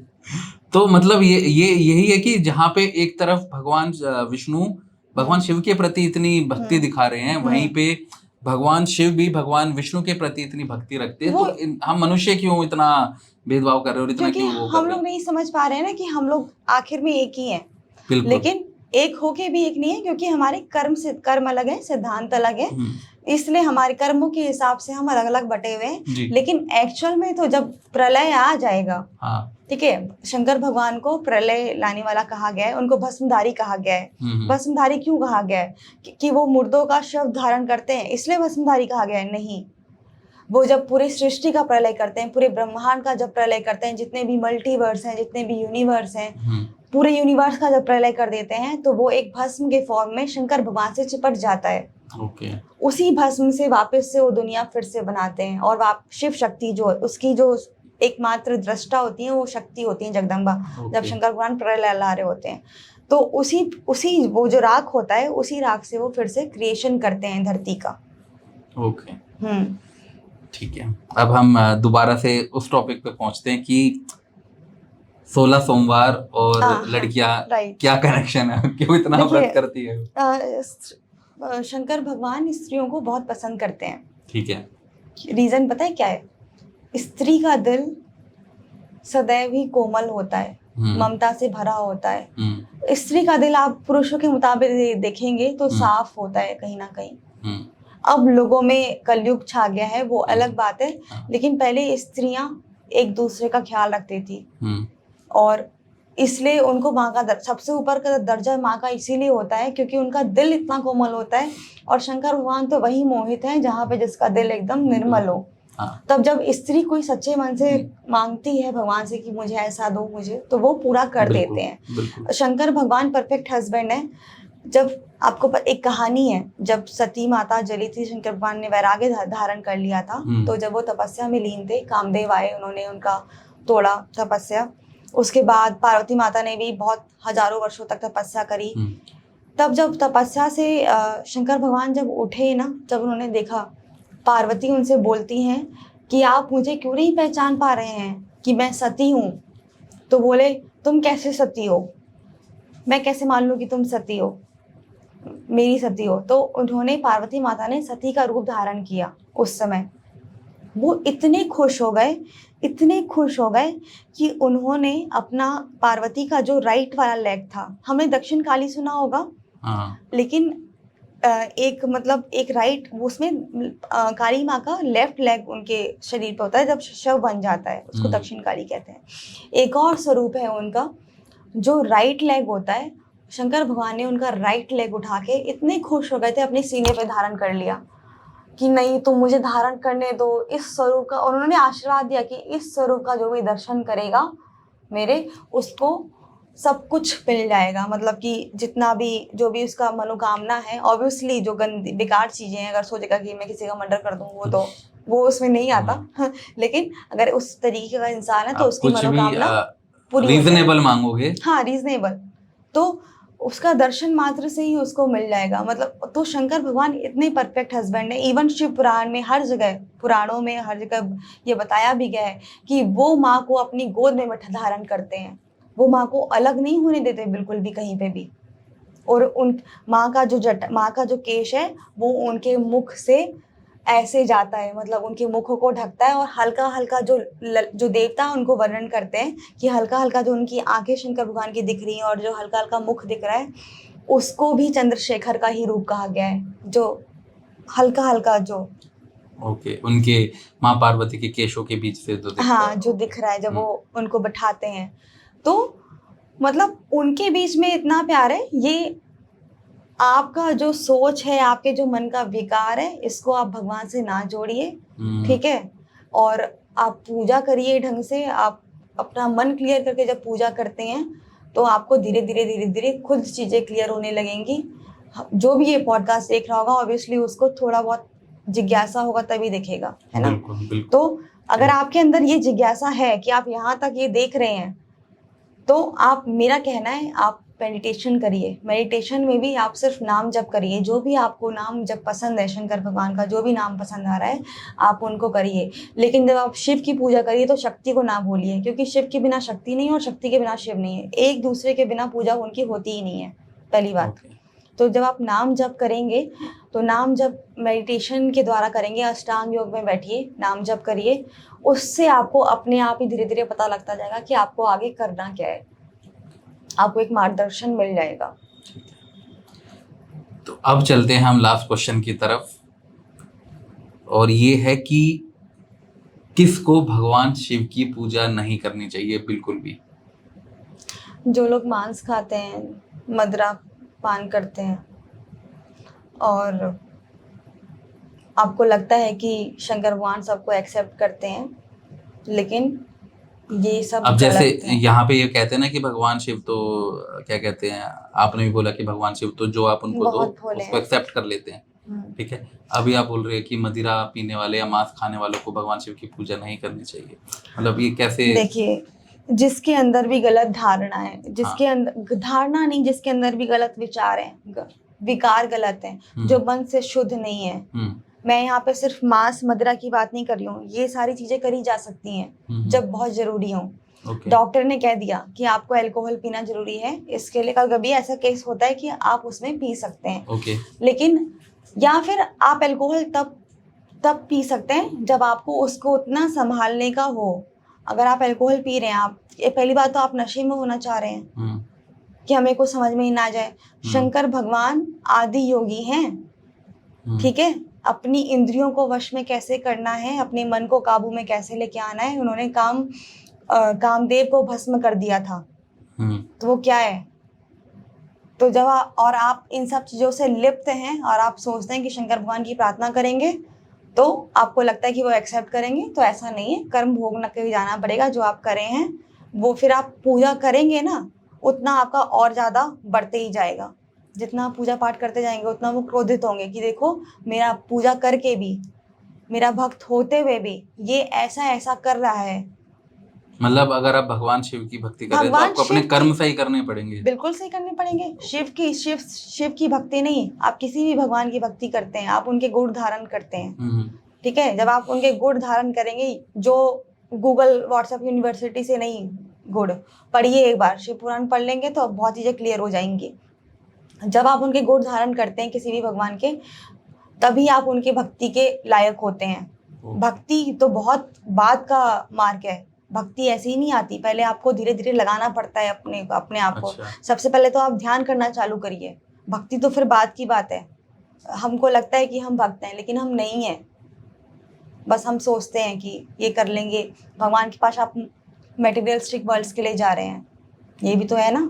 तो मतलब ये यही है कि जहाँ पे एक तरफ भगवान विष्णु भगवान शिव के प्रति इतनी भक्ति दिखा रहे हैं, वहीं पे भगवान शिव भी भगवान विष्णु के प्रति इतनी भक्ति रखते हैं। तो हम मनुष्य क्यों इतना भेदभाव कर रहे हो, इतना क्यों वो कर रहे हैं? हम लोग नहीं समझ पा रहे हैं ना कि हम लोग आखिर में एक ही हैं, लेकिन एक होके भी एक नहीं है, क्योंकि हमारे कर्म अलग है, सिद्धांत अलग है, इसलिए हमारे कर्मों के हिसाब से हम अलग अलग बटे हुए हैं। लेकिन एक्चुअल में तो जब प्रलय आ जाएगा, ठीक है, शंकर भगवान को प्रलय लाने वाला कहा गया है, उनको भस्मधारी कहा गया है। भस्मधारी क्यों कहा गया है? कि वो मुर्दों का शव धारण करते हैं, इसलिए भस्मधारी कहा गया है? नहीं, वो जब पूरी सृष्टि का प्रलय करते हैं, पूरे ब्रह्मांड का जब प्रलय करते हैं, जितने भी मल्टीवर्स हैं, जितने भी यूनिवर्स हैं, पूरे यूनिवर्स का जब प्रलय कर देते हैं, तो वो एक भस्म के फॉर्म में शंकर भगवान से चिपट जाता है। उसी भस्म से वापस से वो दुनिया फिर से बनाते हैं, और शिव शक्ति जो उसकी जो एकमात्र दृष्टा होती है वो शक्ति होती है जगदम्बा। जब शंकर भगवान प्रलय ला रहे होते हैं तो उसी वो जो राख होता है, उसी राख से वो फिर से क्रिएशन करते हैं धरती का। ओके, ठीक है। अब हम दोबारा से उस टॉपिक पे पहुंचते हैं कि 16 सोमवार और लड़कियां क्या कनेक्शन है, क्यों इतना व्रत करती है? शंकर भगवान स्त्रियों को बहुत पसंद करते हैं। ठीक है। रीजन पता है क्या है? स्त्री का दिल सदैव ही कोमल होता है, ममता से भरा होता है। स्त्री का दिल आप पुरुषों के मुताबिक देखेंगे तो साफ होता है कहीं ना कहीं। अब लोगों में कलयुग छा गया है, वो अलग बात है, लेकिन पहले स्त्रियां एक दूसरे का ख्याल रखती थी, और इसलिए उनको माँ का सबसे ऊपर का दर्जा माँ का इसीलिए होता है क्योंकि उनका दिल इतना कोमल होता है। और शंकर भगवान तो वही मोहित हैं जहाँ पे जिसका दिल एकदम निर्मल हो। तब जब स्त्री कोई सच्चे मन से मांगती है भगवान से कि मुझे ऐसा दो, मुझे, तो वो पूरा कर देते हैं। शंकर भगवान परफेक्ट हस्बैंड है। जब आपको एक कहानी है, जब सती माता जली थी, शंकर भगवान ने वैराग्य धारण कर लिया था, तो जब वो तपस्या में लीन थे, कामदेव आए, उन्होंने उनका तोड़ा तपस्या। उसके बाद पार्वती माता ने भी बहुत हजारों वर्षों तक तपस्या करी। तब जब तपस्या से शंकर भगवान जब उठे ना, जब उन्होंने देखा, पार्वती उनसे बोलती हैं कि आप मुझे क्यों नहीं पहचान पा रहे हैं कि मैं सती हूँ? तो बोले, तुम कैसे सती हो? मैं कैसे मान लूँ कि तुम सती हो, मेरी सती हो? तो उन्होंने, पार्वती माता ने सती का रूप धारण किया। उस समय वो इतने खुश हो गए कि उन्होंने अपना, पार्वती का जो राइट वाला लेग था, हमने दक्षिण काली सुना होगा, लेकिन एक मतलब एक राइट, उसमें काली माँ का लेफ्ट लेग उनके शरीर पे होता है जब शव बन जाता है, उसको दक्षिण काली कहते हैं। एक और स्वरूप है उनका, जो राइट लेग होता है। शंकर भगवान ने उनका राइट लेग उठा के इतने खुश हो गए थे, अपने सीने पे धारण कर लिया कि नहीं, तुम मुझे धारण करने दो इस स्वरूप का। और उन्होंने आशीर्वाद दिया कि इस स्वरूप का जो भी दर्शन करेगा मेरे, उसको सब कुछ मिल जाएगा। मतलब कि जितना भी जो भी उसका मनोकामना है, ऑब्वियसली जो गंदी बेकार चीजें हैं, अगर सोचेगा कि मैं किसी का मर्डर कर दूं, वो उसमें नहीं आता। लेकिन अगर उस तरीके का इंसान है तो उसकी मनोकामना पूरी रीजनेबल मांगोगे। हाँ, रीजनेबल, तो उसका दर्शन मात्र से ही उसको मिल जाएगा। मतलब तो शंकर भगवान इतने परफेक्ट हस्बैंड है। इवन शिव पुराण में, हर जगह पुराणों में हर जगह ये बताया भी गया है कि वो माँ को अपनी गोद में धारण करते हैं, वो माँ को अलग नहीं होने देते बिल्कुल भी कहीं पे भी। और उन माँ का जो केश है वो उनके मुख से ऐसे जाता है, मतलब उनके मुख को ढकता है, और हल्का हल्का जो देवता उनको वर्णन करते हैं कि हल्का हल्का जो उनकी आंखें शंकर भगवान की दिख रही हैं और जो हल्का हल्का मुख दिख रहा है, उसको भी चंद्रशेखर का ही रूप कहा गया है, जो हल्का हल्का जो उनके माँ पार्वती के केशों के बीच से जो दिख रहा है जब वो उनको बैठाते हैं। तो मतलब उनके बीच में इतना प्यार है। ये आपका जो सोच है, आपके जो मन का विकार है, इसको आप भगवान से ना जोड़िए, ठीक है? और आप पूजा करिए ढंग से। आप अपना मन क्लियर करके जब पूजा करते हैं तो आपको धीरे धीरे खुद चीजें क्लियर होने लगेंगी। जो भी ये पॉडकास्ट देख रहा होगा, ऑब्वियसली उसको थोड़ा बहुत जिज्ञासा होगा तभी देखेगा, है ना? बिल्कुल। तो अगर आपके अंदर ये जिज्ञासा है कि आप यहाँ तक ये देख रहे हैं, तो आप, मेरा कहना है, आप मेडिटेशन करिए। मेडिटेशन में भी आप सिर्फ नाम जप करिए, जो भी आपको नाम जप पसंद है, शंकर भगवान का जो भी नाम पसंद आ रहा है आप उनको करिए। लेकिन जब आप शिव की पूजा करिए तो शक्ति को ना भूलिए, क्योंकि शिव के बिना शक्ति नहीं है और शक्ति के बिना शिव नहीं है। एक दूसरे के बिना पूजा उनकी होती ही नहीं है, पहली बात। तो जब आप नाम जप करेंगे तो नाम जप मेडिटेशन के द्वारा करेंगे, अष्टांग योग में बैठिए, नाम जप करिए, उससे आपको अपने आप ही धीरे धीरे पता लगता जाएगा कि आपको आगे करना क्या है, आपको एक मार्गदर्शन मिल जाएगा। तो अब चलते हैं हम लास्ट क्वेश्चन की तरफ, और ये है कि किसको भगवान शिव की पूजा नहीं करनी चाहिए बिल्कुल भी? जो लोग मांस खाते हैं, मदिरा पान करते हैं, और आपको लगता है कि शंकर भगवान सबको एक्सेप्ट करते हैं, लेकिन ये सब अब जैसे गलत है। यहाँ पे ये कहते हैं ना कि भगवान शिव तो क्या कहते हैं, आपने भी बोला कि भगवान शिव तो जो आप उनको दो बहुत भोले उसको हैं। एक्सेप्ट कर लेते हैं, ठीक है। अभी आप बोल रहे हैं कि मदिरा पीने वाले या मांस खाने वालों को भगवान शिव की पूजा नहीं करनी चाहिए, मतलब ये कैसे? देखिए, जिसके अंदर भी गलत धारणा है, हाँ। जिसके अंदर धारणा नहीं, जिसके अंदर भी गलत विचार है, विकार गलत है, जो मन से शुद्ध नहीं है। मैं यहाँ पे सिर्फ मांस मदिरा की बात नहीं कर रही हूँ, ये सारी चीजें करी जा सकती हैं जब बहुत जरूरी हो। डॉक्टर ने कह दिया कि आपको अल्कोहल पीना जरूरी है, इसके लिए कभी ऐसा केस होता है कि आप उसमें पी सकते हैं। लेकिन या फिर आप अल्कोहल तब पी सकते हैं जब आपको उसको उतना संभालने का हो। अगर आप अल्कोहल पी रहे हैं, आप पहली बात तो आप नशे में होना चाह रहे हैं कि हमें कुछ समझ में ही ना जाए। शंकर भगवान आदि योगी हैं, ठीक है। अपनी इंद्रियों को वश में कैसे करना है, अपने मन को काबू में कैसे लेके आना है, उन्होंने कामदेव को भस्म कर दिया था। तो वो क्या है? तो जब आप इन सब चीजों से लिप्त हैं और आप सोचते हैं कि शंकर भगवान की प्रार्थना करेंगे तो आपको लगता है कि वो एक्सेप्ट करेंगे, तो ऐसा नहीं है। कर्म भोग के जाना पड़ेगा, जो आप करे हैं वो फिर आप पूजा करेंगे ना, उतना आपका और ज्यादा बढ़ते ही जाएगा। जितना आप पूजा पाठ करते जाएंगे उतना वो क्रोधित होंगे कि देखो, मेरा पूजा करके भी, मेरा भक्त होते हुए भी ये ऐसा कर रहा है। मतलब अगर आप भगवान शिव की भक्ति कर रहे हैं तो आपको अपने कर्म सही करने पड़ेंगे। बिल्कुल सही करने पड़ेंगे। शिव की भक्ति नहीं, आप किसी भी भगवान की भक्ति करते हैं, आप उनके गुण धारण करते हैं, ठीक है। जब आप उनके गुण धारण करेंगे, जो गूगल व्हाट्सएप यूनिवर्सिटी से नहीं, गुण पढ़िए, एक बार शिव पुराण पढ़ लेंगे तो बहुत चीजें क्लियर हो जाएंगी। जब आप उनके गुण धारण करते हैं किसी भी भगवान के, तभी आप उनके भक्ति के लायक होते हैं। भक्ति तो बहुत बाद का मार्ग है, भक्ति ऐसे ही नहीं आती, पहले आपको धीरे धीरे लगाना पड़ता है अपने आप को। सबसे पहले तो आप ध्यान करना चालू करिए, भक्ति तो फिर बाद की बात है। हमको लगता है कि हम भक्त हैं, लेकिन हम नहीं है। बस हम सोचते हैं कि ये कर लेंगे। भगवान के पास आप मटेरियलिस्टिक वर्ल्ड्स के लिए जा रहे हैं, ये भी तो है ना।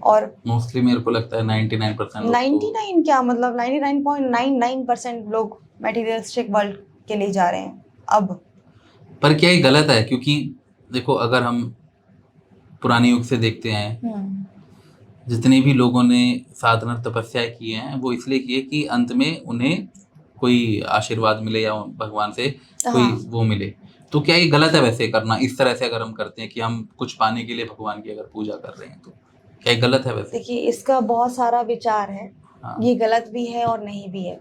और मोस्टली मेरे को लगता है 99% 99 क्या मतलब 99.99% लोग मटेरियलिस्टिक वर्ल्ड के लिए जा रहे हैं अब। पर क्या ये गलत है? क्योंकि देखो, अगर हम पुराने युग से देखते हैं, जितने भी लोगों ने साधना तपस्या किए हैं वो इसलिए किए कि अंत में उन्हें कोई आशीर्वाद मिले या भगवान से कोई वो मिले। तो क्या ये गलत है वैसे करना? इस तरह से अगर हम करते हैं कि हम कुछ पाने के लिए भगवान की अगर पूजा कर रहे हैं, तो क्या ये गलत है वैसे? देखिए, इसका बहुत सारा विचार है। ये गलत भी है और नहीं भी है।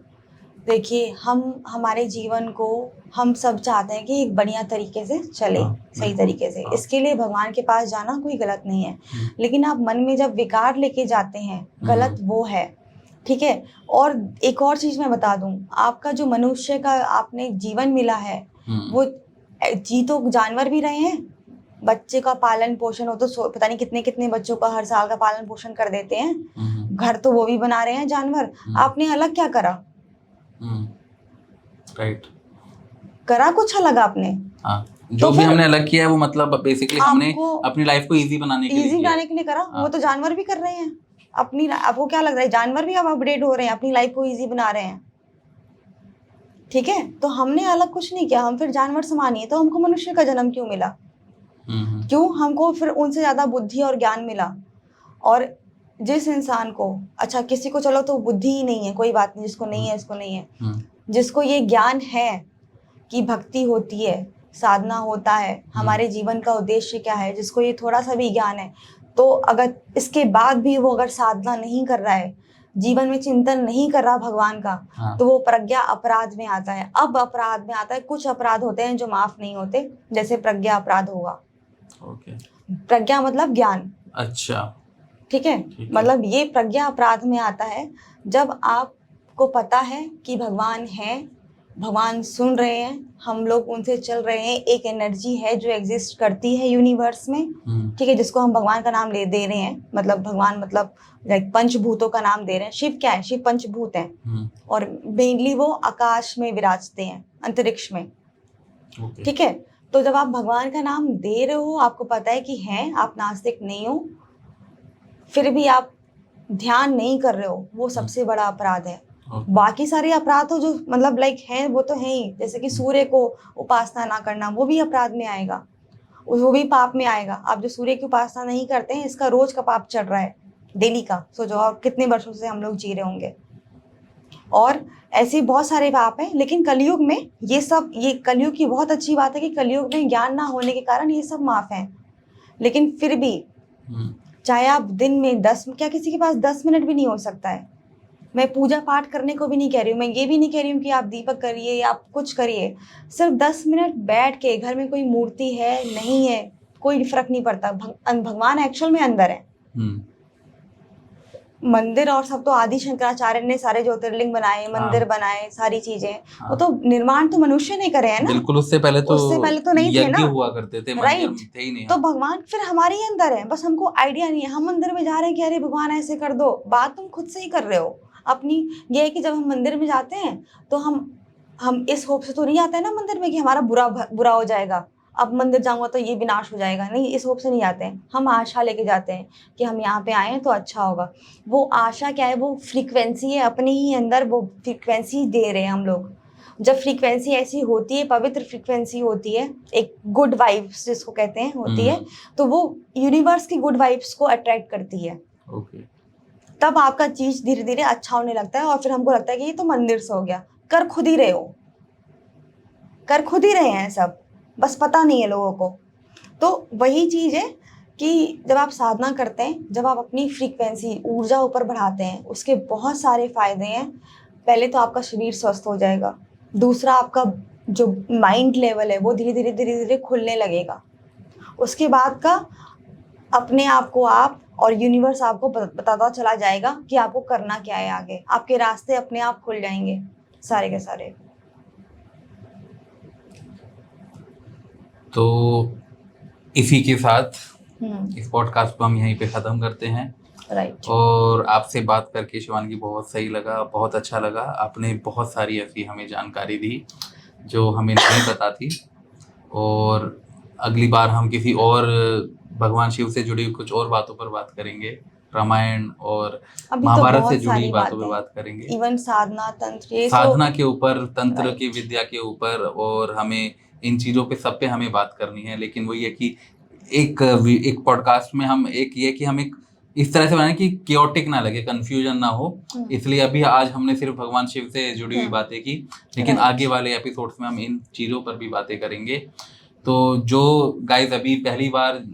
देखिए, हमारे जीवन को हम सब चाहते हैं कि एक बढ़िया तरीके से चले, सही तरीके से। इसके लिए भगवान के पास जाना कोई गलत नहीं है, लेकिन आप मन में जब विकार लेके जाते हैं, गलत वो है, ठीक है। और एक और चीज मैं बता दूं, आपका जो मनुष्य का आपने जीवन मिला है, वो जी तो जानवर भी रहे हैं। बच्चे का पालन पोषण हो तो पता नहीं कितने कितने बच्चों का हर साल का पालन पोषण कर देते हैं, घर तो वो भी बना रहे हैं जानवर। आपने अलग क्या करा? राइट, करा कुछ अलग आपने? जो भी हमने अलग किया है वो मतलब बेसिकली हमने अपनी लाइफ को इजी बनाने के लिए करा। वो तो जानवर भी कर रहे हैं अपनी। आपको क्या लग रहा है जानवर भी अब अपडेट हो रहे हैं, अपनी लाइफ को इजी बना रहे हैं, ठीक है। तो हमने अलग कुछ नहीं किया, हम फिर जानवर समान ही। तो हमको मनुष्य का जन्म क्यों मिला? क्यों? हमको फिर उनसे ज्यादा बुद्धि और ज्ञान मिला। और जिस इंसान को, अच्छा किसी को चलो तो बुद्धि ही नहीं है, कोई बात नहीं, जिसको नहीं है इसको नहीं है, जिसको ये ज्ञान है कि भक्ति होती है, साधना होता है, हमारे जीवन का उद्देश्य क्या है, जिसको ये थोड़ा सा भी ज्ञान है, तो अगर इसके बाद भी वो अगर साधना नहीं कर रहा है, जीवन में चिंतन नहीं कर रहा भगवान का, तो वो प्रज्ञा अपराध में आता है। अब अपराध में आता है, कुछ अपराध होते हैं जो माफ नहीं होते, जैसे प्रज्ञा अपराध होगा। प्रज्ञा मतलब ज्ञान। अच्छा, ठीक है। मतलब ये प्रज्ञा अपराध में आता है जब आपको पता है कि भगवान है, भगवान सुन रहे हैं, हम लोग उनसे चल रहे हैं, एक एनर्जी है जो एग्जिस्ट करती है यूनिवर्स में, ठीक है, जिसको हम भगवान का नाम दे रहे हैं। मतलब भगवान मतलब पंचभूतों का नाम दे रहे हैं। शिव क्या है? शिव पंचभूत है, और मेनली वो आकाश में विराजते हैं, अंतरिक्ष में, ठीक है। तो जब आप भगवान का नाम दे रहे हो, आपको पता है कि हैं, आप नास्तिक नहीं हो, फिर भी आप ध्यान नहीं कर रहे हो, वो सबसे बड़ा अपराध है। बाकी सारे अपराध तो जो मतलब लाइक हैं वो तो हैं ही, जैसे कि सूर्य को उपासना ना करना वो भी अपराध में आएगा, वो भी पाप में आएगा। आप जो सूर्य की उपासना नहीं करते हैं, इसका रोज का पाप चढ़ रहा है, डेली का। सोचो और कितने वर्षों से हम लोग जी रहे होंगे। और ऐसे बहुत सारे पाप हैं, लेकिन कलयुग में ये सब, ये कलयुग की बहुत अच्छी बात है कि कलयुग में ज्ञान ना होने के कारण ये सब माफ है। लेकिन फिर भी चाहे आप दिन में 10, क्या किसी के पास 10 मिनट भी नहीं हो सकता है? मैं पूजा पाठ करने को भी नहीं कह रही हूँ, मैं ये भी नहीं कह रही हूँ कि आप दीपक करिए या आप कुछ करिए, सिर्फ 10 मिनट बैठ के, घर में कोई मूर्ति है नहीं है कोई फर्क नहीं पड़ता, भगवान एक्चुअल में अंदर है। मंदिर और सब तो आदि शंकराचार्य ने सारे ज्योतिर्लिंग बनाए, मंदिर बनाए, सारी चीजें, वो तो निर्माण तो मनुष्य ने करे है ना। बिल्कुल, उससे पहले तो नहीं थे ना, हुआ करते थे, राइट। थे ही नहीं। तो भगवान फिर हमारे ही अंदर है, बस हमको आइडिया नहीं है। हम मंदिर में जा रहे हैं कि अरे भगवान ऐसे कर दो, बात तुम खुद से ही कर रहे हो अपनी। ये है कि जब हम मंदिर में जाते हैं तो हम इस होप से तो नहीं आते हैं ना मंदिर में कि हमारा बुरा हो जाएगा, अब मंदिर जाऊंगा तो ये विनाश हो जाएगा, नहीं, इस होप से नहीं आते हैं। हम आशा लेके जाते हैं कि हम यहाँ पे आए हैं तो अच्छा होगा। वो आशा क्या है? वो फ्रीक्वेंसी है अपने ही अंदर, वो फ्रीक्वेंसी दे रहे हैं हम लोग। जब फ्रीक्वेंसी ऐसी होती है, पवित्र फ्रीक्वेंसी होती है, एक गुड वाइब्स जिसको कहते हैं होती है, तो वो यूनिवर्स की गुड वाइब्स को अट्रैक्ट करती है। तब आपका चीज धीरे धीरे अच्छा होने लगता है, और फिर हमको लगता है कि ये तो मंदिर से हो गया। कर खुद ही रहे हो, कर खुद ही रहे हैं सब, बस पता नहीं है लोगों को। तो वही चीज है कि जब आप साधना करते हैं, जब आप अपनी फ्रीक्वेंसी, ऊर्जा ऊपर बढ़ाते हैं, उसके बहुत सारे फायदे हैं। पहले तो आपका शरीर स्वस्थ हो जाएगा, दूसरा आपका जो माइंड लेवल है वो धीरे धीरे खुलने लगेगा। उसके बाद का अपने आप को आप और यूनिवर्स आपको बताता चला जाएगा कि आपको करना क्या है आगे। आपके रास्ते अपने आप खुल जाएंगे सारे के सारे। तो इसी के साथ इस पॉडकास्ट को हम यहीं पे ख़त्म करते हैं। राइट। और आपसे बात करके शिवांगी बहुत सही लगा, बहुत अच्छा लगा। आपने बहुत सारी ऐसी हमें जानकारी दी जो हमें नहीं पता थी। और अगली बार हम किसी और भगवान शिव से जुड़ी कुछ और बातों पर बात करेंगे, रामायण और महाभारत से जुड़ी बातों पर बात करेंगे, इवन साधना तंत्र, साधना के ऊपर, तंत्र की विद्या के ऊपर। और हमें इन चीज़ों पे सब पे हमें बात करनी है। लेकिन वही है कि एक पॉडकास्ट में हम एक इस तरह से बनाए कि क्योटिक ना लगे, कंफ्यूजन ना हो। इसलिए अभी आज हमने सिर्फ भगवान शिव से जुड़ी हुई बातें की, लेकिन आगे वाले एपिसोड्स में हम इन चीज़ों पर भी बातें करेंगे। तो जो गाइज अभी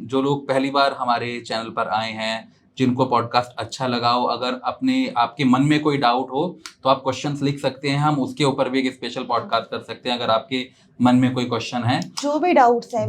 जो लोग पहली बार हमारे चैनल पर आए हैं, जिनको पॉडकास्ट अच्छा लगा हो, अगर आपके मन में कोई डाउट हो तो आप क्वेश्चंस लिख सकते हैं, हम उसके ऊपर भी एक स्पेशल पॉडकास्ट कर सकते हैं। अगर आपके मन में कोई क्वेश्चन है, जो भी डाउट्स हैं,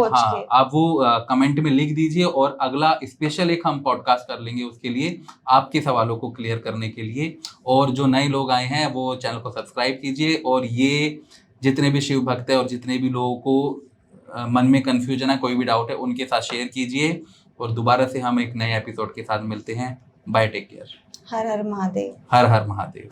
हाँ, आप वो कमेंट में लिख दीजिए, और अगला स्पेशल एक हम पॉडकास्ट कर लेंगे उसके लिए, आपके सवालों को क्लियर करने के लिए। और जो नए लोग आए हैं वो चैनल को सब्सक्राइब कीजिए, और ये जितने भी शिव भक्त है और जितने भी लोगों को मन में कन्फ्यूजन है, कोई भी डाउट है, उनके साथ शेयर कीजिए। और दोबारा से हम एक नए एपिसोड के साथ मिलते हैं। Bye, take care. हर हर महादेव। हर हर महादेव।